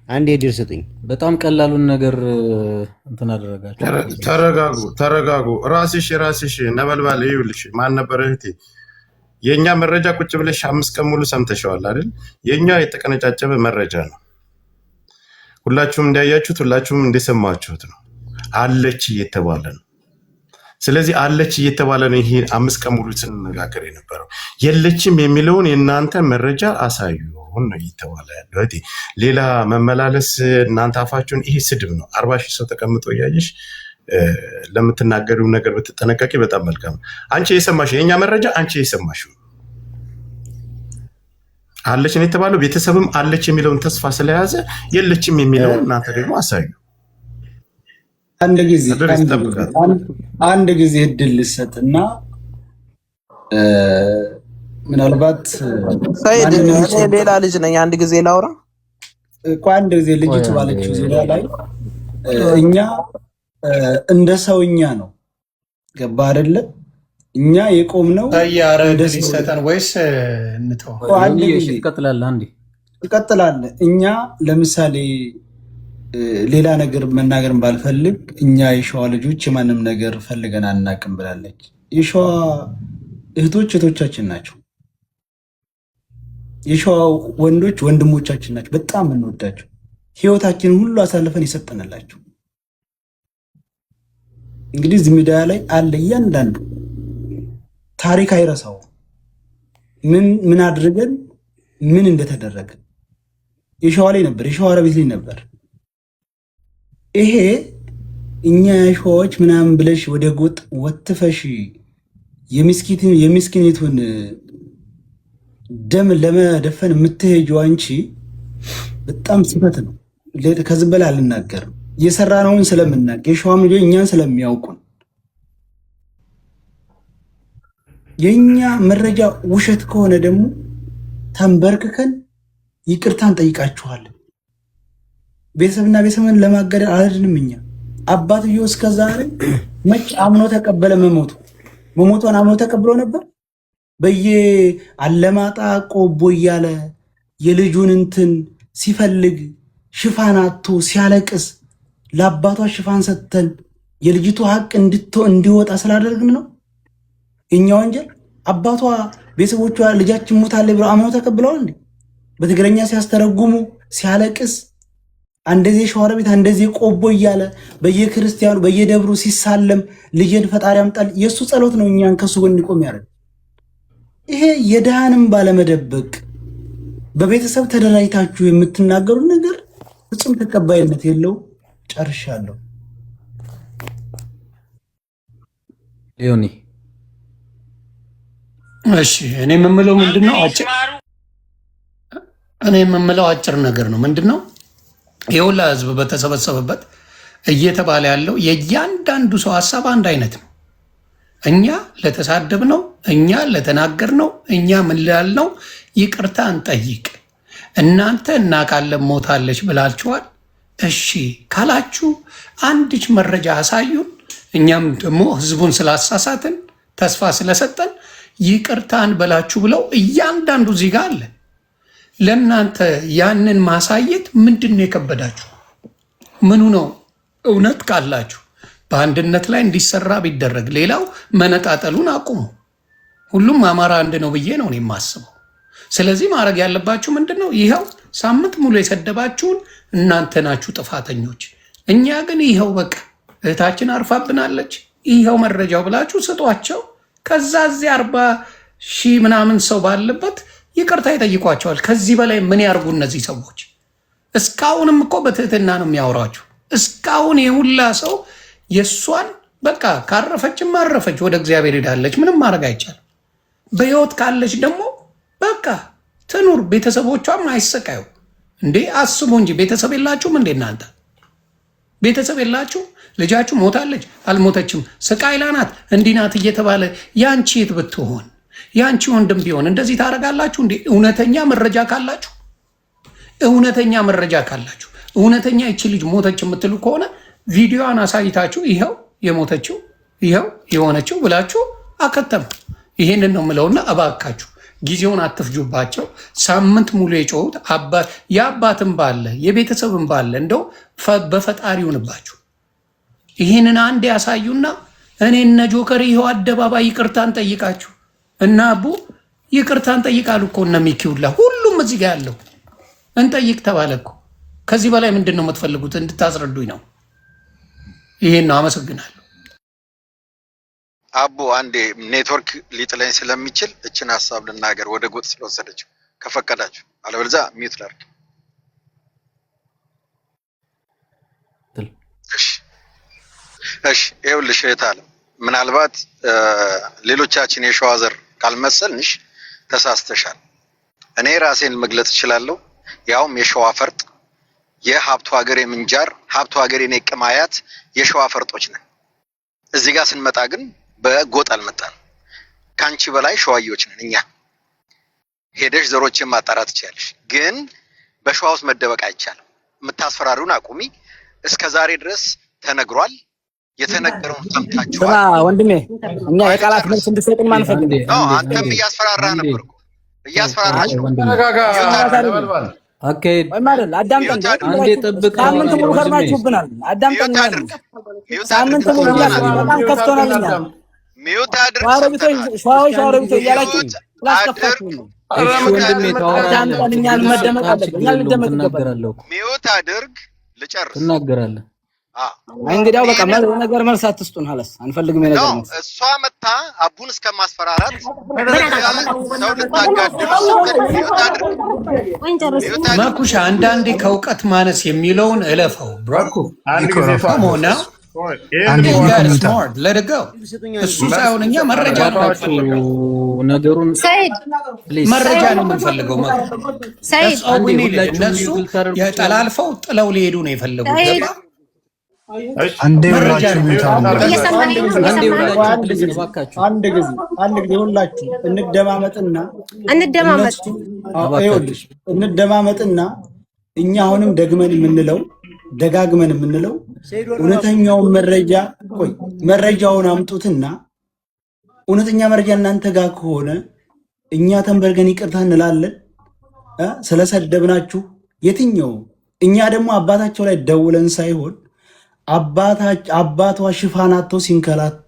አንዴ ድር ስጥኝ። በጣም ቀላሉን ነገር እንትን አደረጋችሁ። ተረጋጉ። ራስሽ ነበልባል ይኸውልሽ፣ ማን ነበር እህቴ? የኛ መረጃ ቁጭ ብለሽ 5 ቀን ሙሉ ሰምተሽዋል አይደል? የኛ የተቀነጫጨበ መረጃ ነው። ሁላችሁም እንዳያችሁት፣ ሁላችሁም እንደሰማችሁት ነው። አለች እየተባለ ነው። ስለዚህ አለች እየተባለ ነው። ይሄ 5 ቀን ሙሉ ስንነጋገር የነበረው የለችም የሚለውን የእናንተ መረጃ አሳዩ ነው እየተባለ ያለው። ሌላ መመላለስ እናንተ አፋችሁን፣ ይሄ ስድብ ነው። 40 ሺህ ሰው ተቀምጦ እያየሽ ለምትናገሪው ነገር ብትጠነቀቂ በጣም መልካም። አንቺ የሰማሽው የኛ መረጃ አንቺ የሰማሽው አለች ነው የተባለው። ቤተሰብም አለች የሚለውን ተስፋ ስለያዘ የለችም የሚለውን እናንተ ደግሞ አሳዩ። አንድ ጊዜ እድል ልሰጥና ምናልባት ሰይድ ሌላ ልጅ ነኝ፣ አንድ ጊዜ ላውራ። አንድ ጊዜ ልጅቱ ባለችው ዙሪያ ላይ እኛ እንደ ሰውኛ ነው። ገባ አይደለ? እኛ የቆምነው እንደ ሊሰጠን ወይስ እንተው? ትቀጥላለህ። እኛ ለምሳሌ ሌላ ነገር መናገር ባልፈልግ እኛ የሸዋ ልጆች የማንም ነገር ፈልገን አናቅም ብላለች። የሸዋ እህቶች እህቶቻችን ናቸው። የሸዋ ወንዶች ወንድሞቻችን ናቸው። በጣም እንወዳቸው። ህይወታችንን ሁሉ አሳልፈን የሰጠንላቸው። እንግዲህ እዚህ ሚዲያ ላይ አለ እያንዳንዱ ታሪክ አይረሳው። ምን አድርገን ምን እንደተደረገ የሸዋ ላይ ነበር፣ የሸዋ ቤት ላይ ነበር። ይሄ እኛ የሸዋዎች ምናምን ብለሽ ወደ ጎጥ ወትፈሽ የሚስኪኒቱን ደም ለመደፈን የምትሄጂው አንቺ በጣም ስህተት ነው። ከዚህ በላይ አልናገርም። የሰራነውን ስለምናውቅ የሸዋም ልጆች እኛን ስለሚያውቁን የኛ መረጃ ውሸት ከሆነ ደግሞ ተንበርክከን ይቅርታን ጠይቃችኋለን። ቤተሰብና ቤተሰብን ለማገደል አልሄድንም። እኛ አባትየው እስከዛሬ መች አምኖ ተቀበለ? መሞቷን አምኖ ተቀብሎ ነበር። በየአለማጣ ቆቦ እያለ የልጁን እንትን ሲፈልግ ሽፋን አጥቶ ሲያለቅስ ለአባቷ ሽፋን ሰጥተን የልጅቱ ሀቅ እንዲወጣ ስላደረግን ነው እኛ ወንጀል። አባቷ ቤተሰቦቿ ልጃችን ሞታለች ብለው አምነው ተቀብለዋል እንዴ? በትግረኛ ሲያስተረጉሙ ሲያለቅስ አንደዚህ ሸዋሮቢት አንደዚህ ቆቦ እያለ በየክርስቲያኑ በየደብሩ ሲሳለም ልጅን ፈጣሪ አምጣል። የሱ ጸሎት ነው እኛን ከሱ ጎን እንቆም ያደርግ። ይሄ የድሃንም ባለመደበቅ በቤተሰብ ተደራጅታችሁ የምትናገሩ ነገር ፍጹም ተቀባይነት የለው። ጨርሻለሁ። ዮኒ እሺ፣ እኔ የምምለው ምንድነው አጭር ነገር ነው። ምንድነው የሁላ ህዝብ በተሰበሰበበት እየተባለ ያለው የእያንዳንዱ ሰው ሀሳብ አንድ አይነት ነው። እኛ ለተሳደብነው፣ እኛ ለተናገርነው፣ እኛ ምን ላልነው ይቅርታ እንጠይቅ። እናንተ እናውቃለን ሞታለች ብላችኋል። እሺ ካላችሁ አንድች መረጃ አሳዩን። እኛም ደግሞ ህዝቡን ስላሳሳትን ተስፋ ስለሰጠን ይቅርታን በላችሁ ብለው እያንዳንዱ ዜጋ አለ። ለእናንተ ያንን ማሳየት ምንድን ነው የከበዳችሁ? ምኑ ነው? እውነት ካላችሁ በአንድነት ላይ እንዲሰራ ቢደረግ፣ ሌላው መነጣጠሉን አቁሙ። ሁሉም አማራ አንድ ነው ብዬ ነው የማስበው። ስለዚህ ማድረግ ያለባችሁ ምንድን ነው? ይኸው ሳምንት ሙሉ የሰደባችሁን እናንተ ናችሁ ጥፋተኞች። እኛ ግን ይኸው በቃ እህታችን አርፋብናለች፣ ይኸው መረጃው ብላችሁ ስጧቸው። ከዛ እዚህ 40 ሺህ ምናምን ሰው ባለበት ይቅርታ ይጠይቋቸዋል። ከዚህ በላይ ምን ያርጉ እነዚህ ሰዎች? እስካሁንም እኮ በትህትና ነው የሚያወራቸው። እስካሁን የሁላ ሰው የእሷን በቃ ካረፈችም አረፈች፣ ወደ እግዚአብሔር ሄዳለች። ምንም ማድረግ አይቻልም። በህይወት ካለች ደግሞ በቃ ትኑር፣ ቤተሰቦቿም አይሰቃዩ። እንዴ አስቡ እንጂ ቤተሰብ የላችሁም እንዴ እናንተ? ቤተሰብ የላችሁ? ልጃችሁ ሞታለች አልሞተችም፣ ስቃይ ላይ ናት፣ እንዲህ ናት እየተባለ ያንቺ የት ብትሆን ያንቺ ወንድም ቢሆን እንደዚህ ታደርጋላችሁ እንዴ? እውነተኛ መረጃ ካላችሁ እውነተኛ ይቺ ልጅ ሞተች የምትሉ ከሆነ ቪዲዮዋን አሳይታችሁ ይኸው የሞተችው ይኸው የሆነችው ብላችሁ አከተሙ። ይሄንን ነው የምለውና እባካችሁ ጊዜውን አትፍጁባቸው። ሳምንት ሙሉ የጮሁት የአባትን ባለ የቤተሰብን ባለ እንደው በፈጣሪ ይሁንባችሁ። ይህንን አንድ ያሳዩና እኔ እነ ጆከር ይኸው አደባባይ ይቅርታን ጠይቃችሁ እና አቡ ይቅርታን ጠይቃሉ እኮ እነ ሚኪውላ ሁሉም እዚህ ጋር ያለው እንጠይቅ ተባለ እኮ። ከዚህ በላይ ምንድን ነው የምትፈልጉት? እንድታስረዱኝ ነው። ይሄን ነው። አመሰግናለሁ። አቡ አንዴ ኔትወርክ ሊጥለኝ ስለሚችል እችን ሀሳብ ልናገር፣ ወደ ጎጥ ስለወሰደችው ከፈቀዳችሁ፣ አለበለዚያ ሚዩት ላድርግ። እሺ ይኸውልሽ እህት አለም፣ ምናልባት ሌሎቻችን የሸዋ ዘር ካልመሰልንሽ ተሳስተሻል። እኔ ራሴን መግለጽ እችላለሁ። ያውም የሸዋ ፈርጥ፣ የሀብቱ ሀገር የምንጃር ሀብቱ ሀገር የኔ ቅማያት የሸዋ ፈርጦች ነን። እዚህ ጋር ስንመጣ ግን በጎጥ አልመጣንም። ከአንቺ በላይ ሸዋዮች ነን እኛ። ሄደሽ ዘሮችን ማጣራት ትችላለሽ፣ ግን በሸዋ ውስጥ መደበቅ አይቻልም። የምታስፈራሩን አቁሚ። እስከ ዛሬ ድረስ ተነግሯል። የተነገረውን ሰምታችኋል። ወንድሜ እኛ የቃላት መልስ እንድትሰጥን ማንፈልግ ነው። አንተም እያስፈራራ ነበር እኮ እያስፈራራችሁ ነው። አካሄድ አዳምጠን አንዴ ጠብቅ። ሳምንት ሙሉ ከርማችሁብናል። አዳምጠን ሳምንት ሙሉ በጣም ከፍቶናል። እኛ ሚውት አድርግ ሸዋሮቢቶ እያላችሁ ስላስከፋችሁ ነው። ወንድሜ አዳምጠን እኛን መደመጥ አለብን። እኛ ልደመጥ ይገባል። ሚውት አድርግ ልጨርስ። ትናገራለህ። እንግዲያው በቃ ነገር መልስ አትስጡን። ሀለስ አንፈልግም። የነገር መልስ እሷ መታ አቡን እስከማስፈራራት ሰው ልታጋድሉ ማኩሻ አንዳንዴ ከእውቀት ማነስ የሚለውን እለፈው። ብራኮ ሆና እሱ ሳይሆን እኛ መረጃ ነገሩን መረጃ ነው የምንፈልገው። እነሱ የጠላልፈው ጥለው ሊሄዱ ነው የፈለጉት። አንድ ጊዜ እንደማመጥና እኛ አሁንም ደጋግመን የምንለው እውነተኛውን መረጃውን አምጡትና እውነተኛ መረጃ እናንተ ጋር ከሆነ እኛ ተንበርገን ይቅርታ እንላለን ስለሰደብናችሁ የትኛው። እኛ ደግሞ አባታቸው ላይ ደውለን ሳይሆን አባቷ ሽፋን አጥተው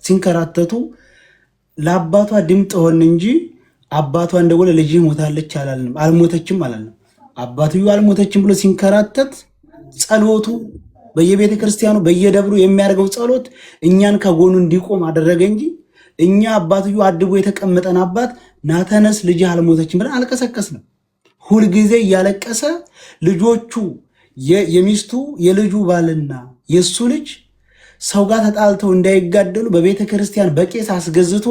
ሲንከራተቱ ለአባቷ ድምፅ ሆን እንጂ አባቷ እንደወለ ልጅ ሞታለች አላልንም፣ አልሞተችም አላልንም። አባትዩ አልሞተችም ብሎ ሲንከራተት ጸሎቱ በየቤተ ክርስቲያኑ በየደብሩ የሚያደርገው ጸሎት እኛን ከጎኑ እንዲቆም አደረገ እንጂ እኛ አባትዩ አድቦ የተቀመጠን አባት ናተነስ ልጅ አልሞተችም ብለን አልቀሰቀስንም። ሁልጊዜ እያለቀሰ ልጆቹ የሚስቱ የልጁ ባልና የሱ ልጅ ሰው ጋር ተጣልተው እንዳይጋደሉ በቤተ ክርስቲያን በቄስ አስገዝቶ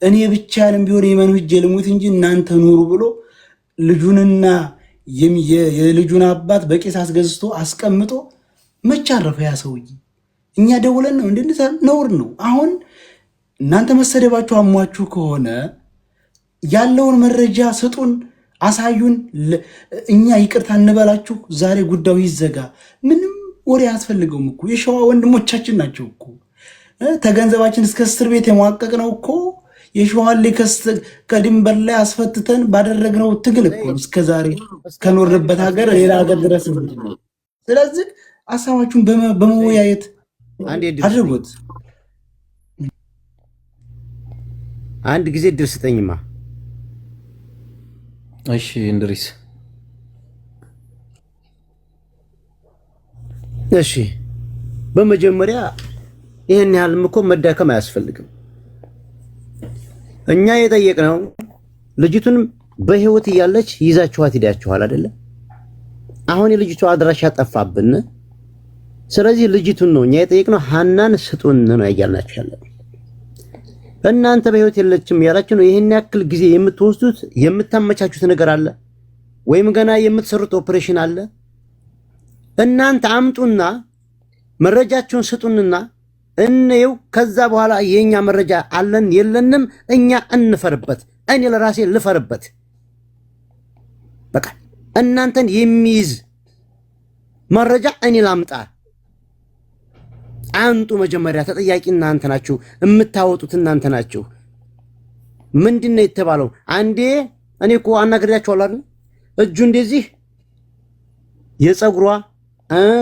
እኔ ብቻዬንም ቢሆን የመኑ ሂጄ ልሙት እንጂ እናንተ ኑሩ ብሎ ልጁንና የልጁን አባት በቄስ አስገዝቶ አስቀምጦ መቻረፈ ያ ሰውዬ። እኛ ደውለን ነው እንዴ? ነውር ነው። አሁን እናንተ መሰደባችሁ አሟችሁ ከሆነ ያለውን መረጃ ስጡን፣ አሳዩን። እኛ ይቅርታ እንበላችሁ። ዛሬ ጉዳዩ ይዘጋ። ምንም ወሬ አያስፈልገውም እኮ የሸዋ ወንድሞቻችን ናቸው እኮ። ተገንዘባችን እስከ እስር ቤት የሟቀቅ ነው እኮ የሸዋን ከድንበር ላይ አስፈትተን ባደረግነው ትግል እኮ እስከዛሬ ከኖርንበት ሀገር ሌላ ሀገር ድረስ። ስለዚህ ሀሳባችሁን በመወያየት አድርጉት። አንድ ጊዜ እድል ስጠኝማ። እሺ እንድሪስ። እሺ በመጀመሪያ ይሄን ያህልም እኮ መዳከም አያስፈልግም። እኛ የጠየቅነው ልጅቱን በህይወት እያለች ይዛችኋት ሄዳችኋል አይደለ? አሁን የልጅቷ አድራሻ ጠፋብን። ስለዚህ ልጅቱን ነው እኛ የጠየቅነው፣ ሀናን ስጡን ነው ያያልናችሁ ያለ። እናንተ በህይወት የለችም ያላችሁ ነው። ይሄን ያክል ጊዜ የምትወስዱት የምታመቻቹት ነገር አለ ወይም ገና የምትሰሩት ኦፕሬሽን አለ? እናንተ አምጡና መረጃችሁን ስጡንና እንየው። ከዛ በኋላ የኛ መረጃ አለን የለንም እኛ እንፈርበት። እኔ ለራሴ ልፈርበት። በቃ እናንተን የሚይዝ መረጃ እኔ ላምጣ። አንጡ መጀመሪያ። ተጠያቂ እናንተ ናችሁ፣ የምታወጡት እናንተ ናችሁ። ምንድነው የተባለው? አንዴ እኔ እኮ አናግሬያችኋለሁ አይደል? እጁ እንደዚህ የፀጉሯ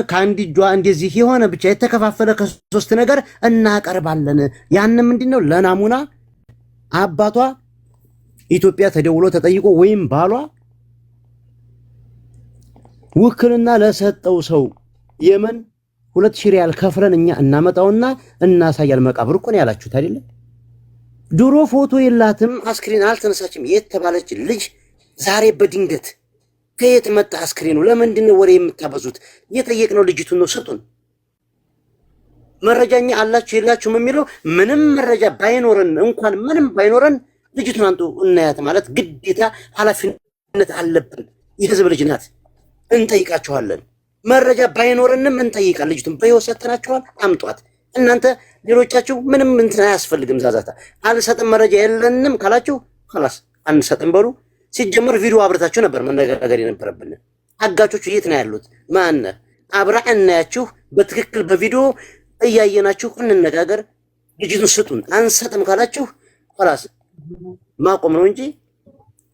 ከአንድ እጇ እንደዚህ የሆነ ብቻ የተከፋፈለ ከሶስት ነገር እናቀርባለን። ያን ምንድነው ለናሙና አባቷ ኢትዮጵያ ተደውሎ ተጠይቆ ወይም ባሏ ውክልና ለሰጠው ሰው የመን 2000 ሪያል ከፍለን እኛ እናመጣውና እናሳያል። መቃብር እኮ ነው ያላችሁት አይደለ? ድሮ ፎቶ የላትም አስክሬን አልተነሳችም የተባለች ልጅ ዛሬ በድንገት ከየት መጣ አስክሬኑ? ለምንድን ነው ወሬ የምታበዙት? የጠየቅነው ልጅቱን ነው፣ ስጡን። መረጃኛ አላችሁ የላችሁም የሚለው ምንም መረጃ ባይኖረን እንኳን ምንም ባይኖረን ልጅቱን አንጡ እናያት ማለት ግዴታ ኃላፊነት አለብን። የህዝብ ልጅ ናት፣ እንጠይቃችኋለን። መረጃ ባይኖረንም እንጠይቃለን። ልጅቱን በህይወት ሰጥተናችኋል፣ አምጧት። እናንተ ሌሎቻችሁ ምንም እንትን አያስፈልግም። ዛዛታ አልሰጥም መረጃ የለንም ካላችሁ خلاص አንሰጥም በሉ። ሲጀመር ቪዲዮ አብረታችሁ ነበር መነጋገር የነበረብን። አጋቾቹ የት ነው ያሉት? ማን አብራ እናያችሁ በትክክል በቪዲዮ እያየናችሁ እንነጋገር። ልጅቱን ስጡን። አንሰጥም ካላችሁ خلاص ማቆም ነው እንጂ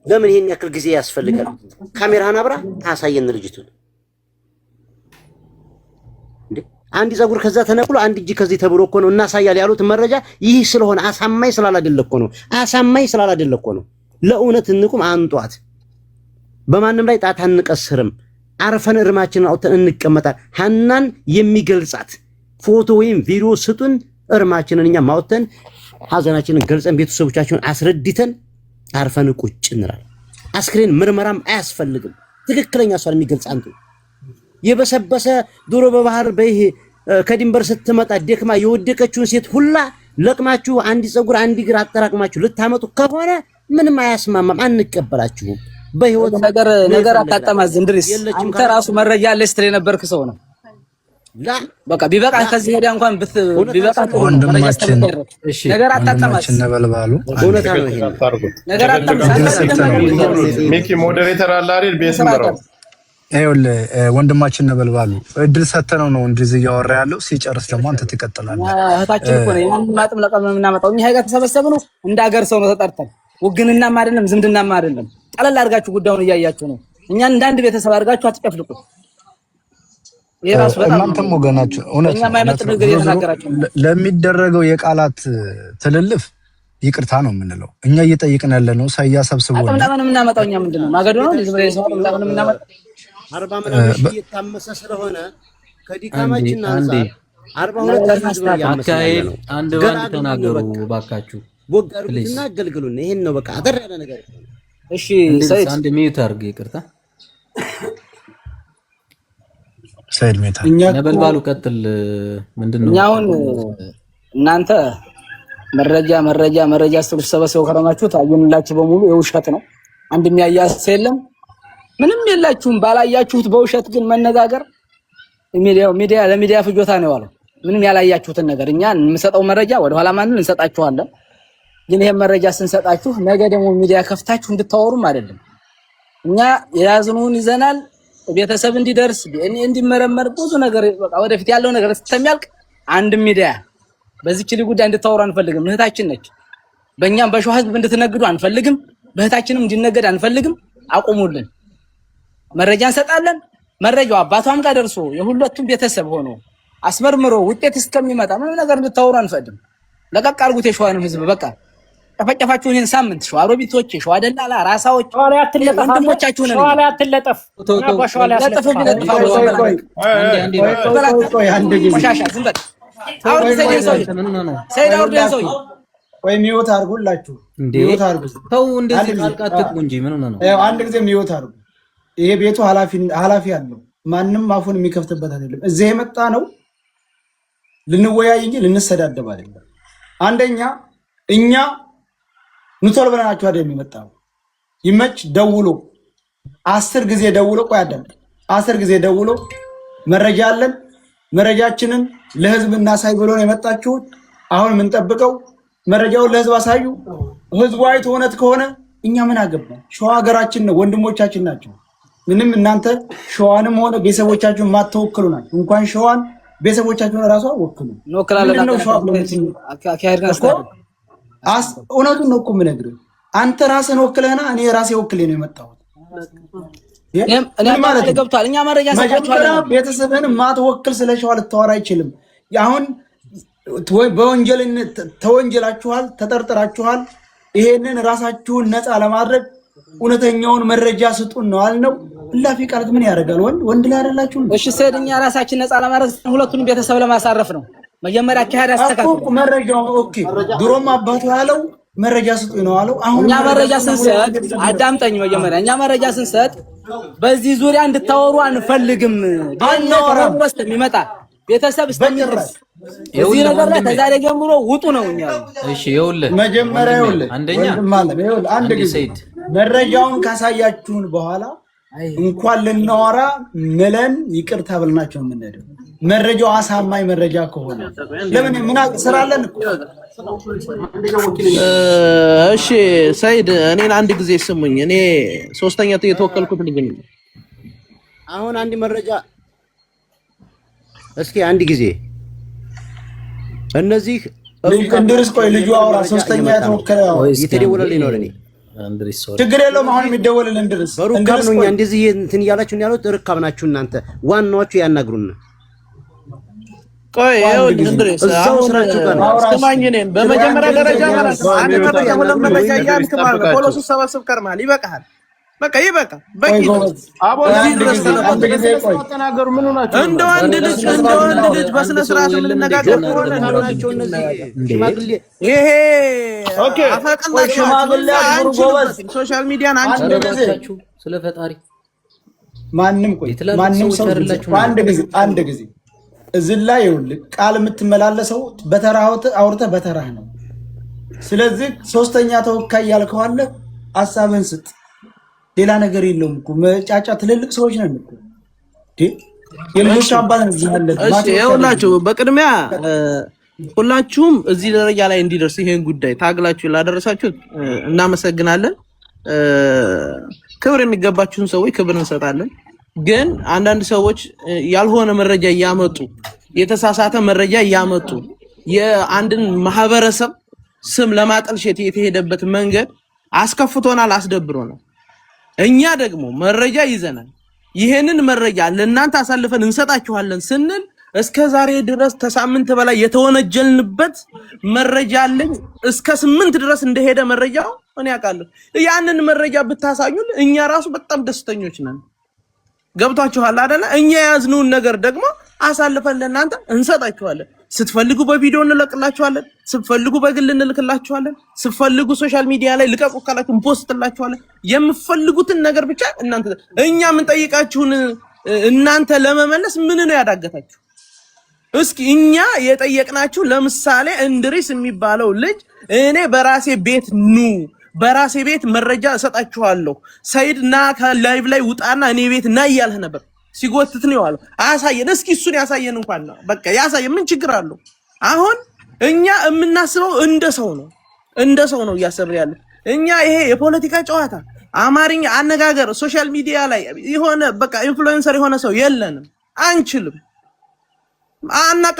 ለምን ይሄን ያክል ጊዜ ያስፈልጋል? ካሜራህን አብራ አሳየን ልጅቱን። አንድ ፀጉር ከዛ ተነቅሎ አንድ እጅ ከዚህ ተብሎ እኮ ነው እናሳያል ያሉት መረጃ። ይህ ስለሆነ አሳማኝ ስላላደለ እኮ ነው። አሳማኝ ስላላደለ እኮ ነው። ለእውነት እንቁም፣ አንጧት። በማንም ላይ ጣት አንቀስርም። አርፈን እርማችንን አውጥተን እንቀመጣለን። ሀናን የሚገልጻት ፎቶ ወይም ቪዲዮ ስጡን። እርማችንን እኛ ማውጥተን ሀዘናችንን ገልጸን ቤተሰቦቻችንን አስረድተን አርፈን ቁጭ እንላለን። አስክሬን ምርመራም አያስፈልግም። ትክክለኛ እሷን የሚገልጽ አንተ የበሰበሰ ድሮ በባህር በይሄ ከድንበር ስትመጣ ደክማ የወደቀችውን ሴት ሁላ ለቅማችሁ አንድ ፀጉር አንድ እግር አጠራቅማችሁ ልታመጡ ከሆነ ምንም አያስማማም፣ አንቀበላችሁም። በህይወት ነገር አታጠማዝ እንድሪስ። አንተ ራሱ መረጃ አለህ ስትል የነበርክ ሰው ነው። ላ በቃ ቢበቃ ከዚህ ሄዳ እንኳን ቢበቃ ወንድማችን እሺ፣ ነገር አታጠማዝ ነበልባሉ እውነታ ነው። ይሄ ነገር አታጠማዝ። ሚኪ ሞዴሬተር አለ አይደል? ቤት ምራው ይኸውልህ ወንድማችን ነበልባሉ እድል ሰተነው ነው እንደዚህ እያወራ ያለው። ሲጨርስ ደግሞ አንተ ትቀጥላለህ። እህታችን እኮ ነው የማን ማጥም ለቀም ነው የምናመጣው። እኛ ሀገር ተሰበሰብነው እንደ ሀገር ሰው ነው ተጠርተን። ውግንናም አይደለም ዝምድናም አይደለም። ቀለል አድርጋችሁ ጉዳዩን እያያችሁ ነው። እኛን እንደ አንድ ቤተሰብ አድርጋችሁ አትጨፍልቁ። የራሱ በጣም እናንተም ወገናችሁ እውነት እኛ ማይመጥ ነገር እየተናገራችሁ ለሚደረገው የቃላት ትልልፍ ይቅርታ ነው የምንለው። እኛ እየጠየቅን ያለ ነው ሳያ ሰብስቦ ነው ለምን የምናመጣው። እኛ ምንድነው ማገዶ ነው ለዚህ በላይ ሰው ለምን የምናመጣው? 40 ምናምን ሺህ የታመሰ ስለሆነ ከዲካማችን አንፃር 42 አካሄድ አንድ ባንድ ተናገሩ ባካችሁ። ወጋሩትና አገልግሉን። ይሄን ነው በቃ አደረ ያለ ነገር። እሺ ሰይድ አንድ ሚዩት አድርግ። ይቅርታ ሰይድ ሜታ ነበልባሉ ቀጥል። ምንድነው እኛ አሁን እናንተ መረጃ ስትሰበሰቡ ከረማችሁ ታዩንላችሁ በሙሉ የውሸት ነው። አንድ የሚያያስ የለም። ምንም የላችሁም። ባላያችሁት በውሸት ግን መነጋገር ሚዲያ ለሚዲያ ፍጆታ ነው ያለው። ምንም ያላያችሁትን ነገር እኛ እንሰጠው መረጃ ወደኋላ ማንን እንሰጣችኋለን። ግን ይሄን መረጃ ስንሰጣችሁ ነገ ደግሞ ሚዲያ ከፍታችሁ እንድታወሩም አይደለም። እኛ የያዝኑን ይዘናል። ቤተሰብ እንዲደርስ እንዲመረመር ብዙ ነገር በቃ ወደፊት ያለው ነገር ስለሚያልቅ አንድ ሚዲያ በዚህች ጉዳይ እንድታወሩ አንፈልግም። እህታችን ነች። በእኛም በሸዋ ህዝብ እንድትነግዱ አንፈልግም። በእህታችንም እንዲነገድ አንፈልግም። አቁሙልን። መረጃ እንሰጣለን። መረጃው አባቷም ጋር ደርሶ የሁለቱም ቤተሰብ ሆኖ አስመርምሮ ውጤት እስከሚመጣ ምንም ነገር እንድታወሩ አንፈልግም። ለቀቅ አድርጉት የሸዋንም ህዝብ በቃ ጨፈጨፋችሁን። ይሄን ሳምንት ሸዋ ሮቢቶች፣ የሸዋ ደላላ ራሳዎች ወንድሞቻችሁን ሸዋ ላይ አትለጠፍ። ወይ ሚውት አድርጉላችሁ። ሚውት አድርጉ። ተው እንደዚህ ማልቃጥቁ እንጂ ምን ሆነ ነው? አንድ ጊዜ ሚውት አድርጉ። ይሄ ቤቱ ኃላፊ አለው። ማንም አፉን የሚከፍትበት አይደለም። እዚህ የመጣ ነው ልንወያይ እንጂ ልንሰዳደብ አይደለም። አንደኛ እኛ ኑቶል ብለናችሁ አይደል የሚመጣው። ይመች ደውሎ 10 ጊዜ ደውሎ ቆይ አዳም 10 ጊዜ ደውሎ መረጃ አለን መረጃችንን ለህዝብ እናሳይ ብሎ ነው የመጣችሁት። አሁን የምንጠብቀው መረጃውን ለህዝብ አሳዩ። ህዝቡ አይቶ እውነት ከሆነ እኛ ምን አገባን? ሸዋ ሀገራችን ነው፣ ወንድሞቻችን ናቸው። ምንም እናንተ ሸዋንም ሆነ ቤተሰቦቻችሁን ማተወክሉ ናቸው። እንኳን ሸዋን ቤተሰቦቻችሁን ራሱ ወክሉ ነው። እውነቱን ነው እኮ የምነግርህ። አንተ ራስን ወክለህና እኔ ራሴ ወክሌ ነው የመጣሁት። እኛ መረጃ መጀመሪያ ቤተሰብህን ማትወክል ስለ ሸዋ ልታወራ አይችልም። አሁን በወንጀልነት ተወንጀላችኋል፣ ተጠርጥራችኋል። ይሄንን ራሳችሁን ነፃ ለማድረግ እውነተኛውን መረጃ ስጡን ነው አልነው። እላፊ ቃላት ምን ያደርጋል? ወንድ ላይ አይደላችሁ? እሺ ሰድኛ ራሳችን ነፃ ለማድረግ ሁለቱንም ቤተሰብ ለማሳረፍ ነው። መጀመሪያ አካሄድ አስተካክሉ። መረጃው ኦኬ። ድሮም አባቱ ያለው መረጃ ስጡኝ ነው አለው። አሁን እኛ መረጃ ስንሰጥ አዳምጠኝ። መጀመሪያ እኛ መረጃ ስንሰጥ በዚህ ዙሪያ እንድታወሩ አንፈልግም። ወስጥ የሚመጣ ቤተሰብ እስከሚደርስ እዚህ ነገር ላይ ከዛሬ ጀምሮ ውጡ ነው እኛ። እሺ ይኸውልህ መጀመሪያ ይኸውልህ አንደኛ አንድ ጊዜ መረጃውን ካሳያችሁን በኋላ እንኳን ልናወራ ምለን ይቅርታ ብለናቸው የምንሄደው መረጃው አሳማኝ መረጃ ከሆነ ለምን ምን ስራለን እኮ። እሺ ሰይድ እኔን አንድ ጊዜ ስሙኝ። እኔ ሶስተኛ የተወከልኩት ልጅ ነኝ። አሁን አንድ መረጃ እስኪ አንድ ጊዜ እነዚህ እንድርስ ቆይ ልጁ አውራ። ሶስተኛ የተወከለ የተደወለልኝ ነው ለኔ ችግር የለውም። አሁን የሚደወልልን እንድርስ በሩካብ ነው። እኛ እንደዚህ እንትን እያላችሁ ያሉት ርካብ ናችሁ እናንተ። ዋናዎቹ ያናግሩና ቆይ ይኸውልህ እንድርስ አሁን ስራችሁ ጋር ስማኝ። እኔን በመጀመሪያ ደረጃ ማለት ነው አንተ ተቀበለም መረጃ ያልክ ማለት ነው ፖሊሱ ሰበስብ ከርማል። ይበቃሃል። በቃ ይበቃ። በቂ አቦ ድረስ ተናገሩ። ምን ሆናችሁ? እንደ ወንድ ልጅ በስነ ስርዓት የምንነጋገር ከሆነ ናቸው እነዚህ ሽማግሌ። ይሄ ኦኬ አፈቀላችሁ ሽማግሌ ጎበዝ ሶሻል ሚዲያን አንቺ እንደዚህ ስለ ፈጣሪ ማንም ሰው አንድ ጊዜ እዚህ ላይ ይኸውልህ ቃል የምትመላለሰው በተራህት አውርተህ በተራህ ነው። ስለዚህ ሶስተኛ ተወካይ ያልከው አለ ሐሳብን ስጥ። ሌላ ነገር የለውም እኮ መጫጫ። ትልልቅ ሰዎች ነን እኮ የልጆች አባት ነን። እሺ ይኸውላችሁ በቅድሚያ ሁላችሁም እዚህ ደረጃ ላይ እንዲደርስ ይሄን ጉዳይ ታግላችሁ ላደረሳችሁት እናመሰግናለን። ክብር የሚገባችሁን ሰዎች ክብር እንሰጣለን። ግን አንዳንድ ሰዎች ያልሆነ መረጃ እያመጡ የተሳሳተ መረጃ እያመጡ የአንድን ማህበረሰብ ስም ለማጠልሸት የተሄደበት መንገድ አስከፍቶናል፣ አስደብሮናል። እኛ ደግሞ መረጃ ይዘናል። ይሄንን መረጃ ለእናንተ አሳልፈን እንሰጣችኋለን ስንል እስከ ዛሬ ድረስ ከሳምንት በላይ የተወነጀልንበት መረጃ አለኝ። እስከ 8 ድረስ እንደሄደ መረጃው እኔ አውቃለሁ። ያንን መረጃ ብታሳዩን እኛ ራሱ በጣም ደስተኞች ነን። ገብቷችኋል አይደለ? እኛ ያዝነውን ነገር ደግሞ አሳልፈን ለእናንተ እንሰጣችኋለን። ስትፈልጉ በቪዲዮ እንለቅላችኋለን፣ ስትፈልጉ በግል እንልክላችኋለን፣ ስትፈልጉ ሶሻል ሚዲያ ላይ ልቀቁ ካላችሁ እንፖስትላችኋለን። የምትፈልጉትን ነገር ብቻ እናንተ እኛ የምንጠይቃችሁን እናንተ ለመመለስ ምን ነው ያዳገታችሁ? እስኪ እኛ የጠየቅናችሁ ለምሳሌ እንድሪስ የሚባለው ልጅ እኔ በራሴ ቤት በራሴ ቤት መረጃ እሰጣችኋለሁ፣ ሰይድ ና ከላይቭ ላይ ውጣና እኔ ቤት ና እያልህ ነበር። ሲጎትት ነው ያለው። አሳየን እስኪ እሱን ያሳየን እንኳን ነው በቃ ያሳየን። ምን ችግር አለው? አሁን እኛ የምናስበው እንደ ሰው ነው እያሰብን ያለ። እኛ ይሄ የፖለቲካ ጨዋታ አማርኛ አነጋገር ሶሻል ሚዲያ ላይ የሆነ በቃ ኢንፍሉዌንሰር የሆነ ሰው የለንም፣ አንችልም፣ አናቅ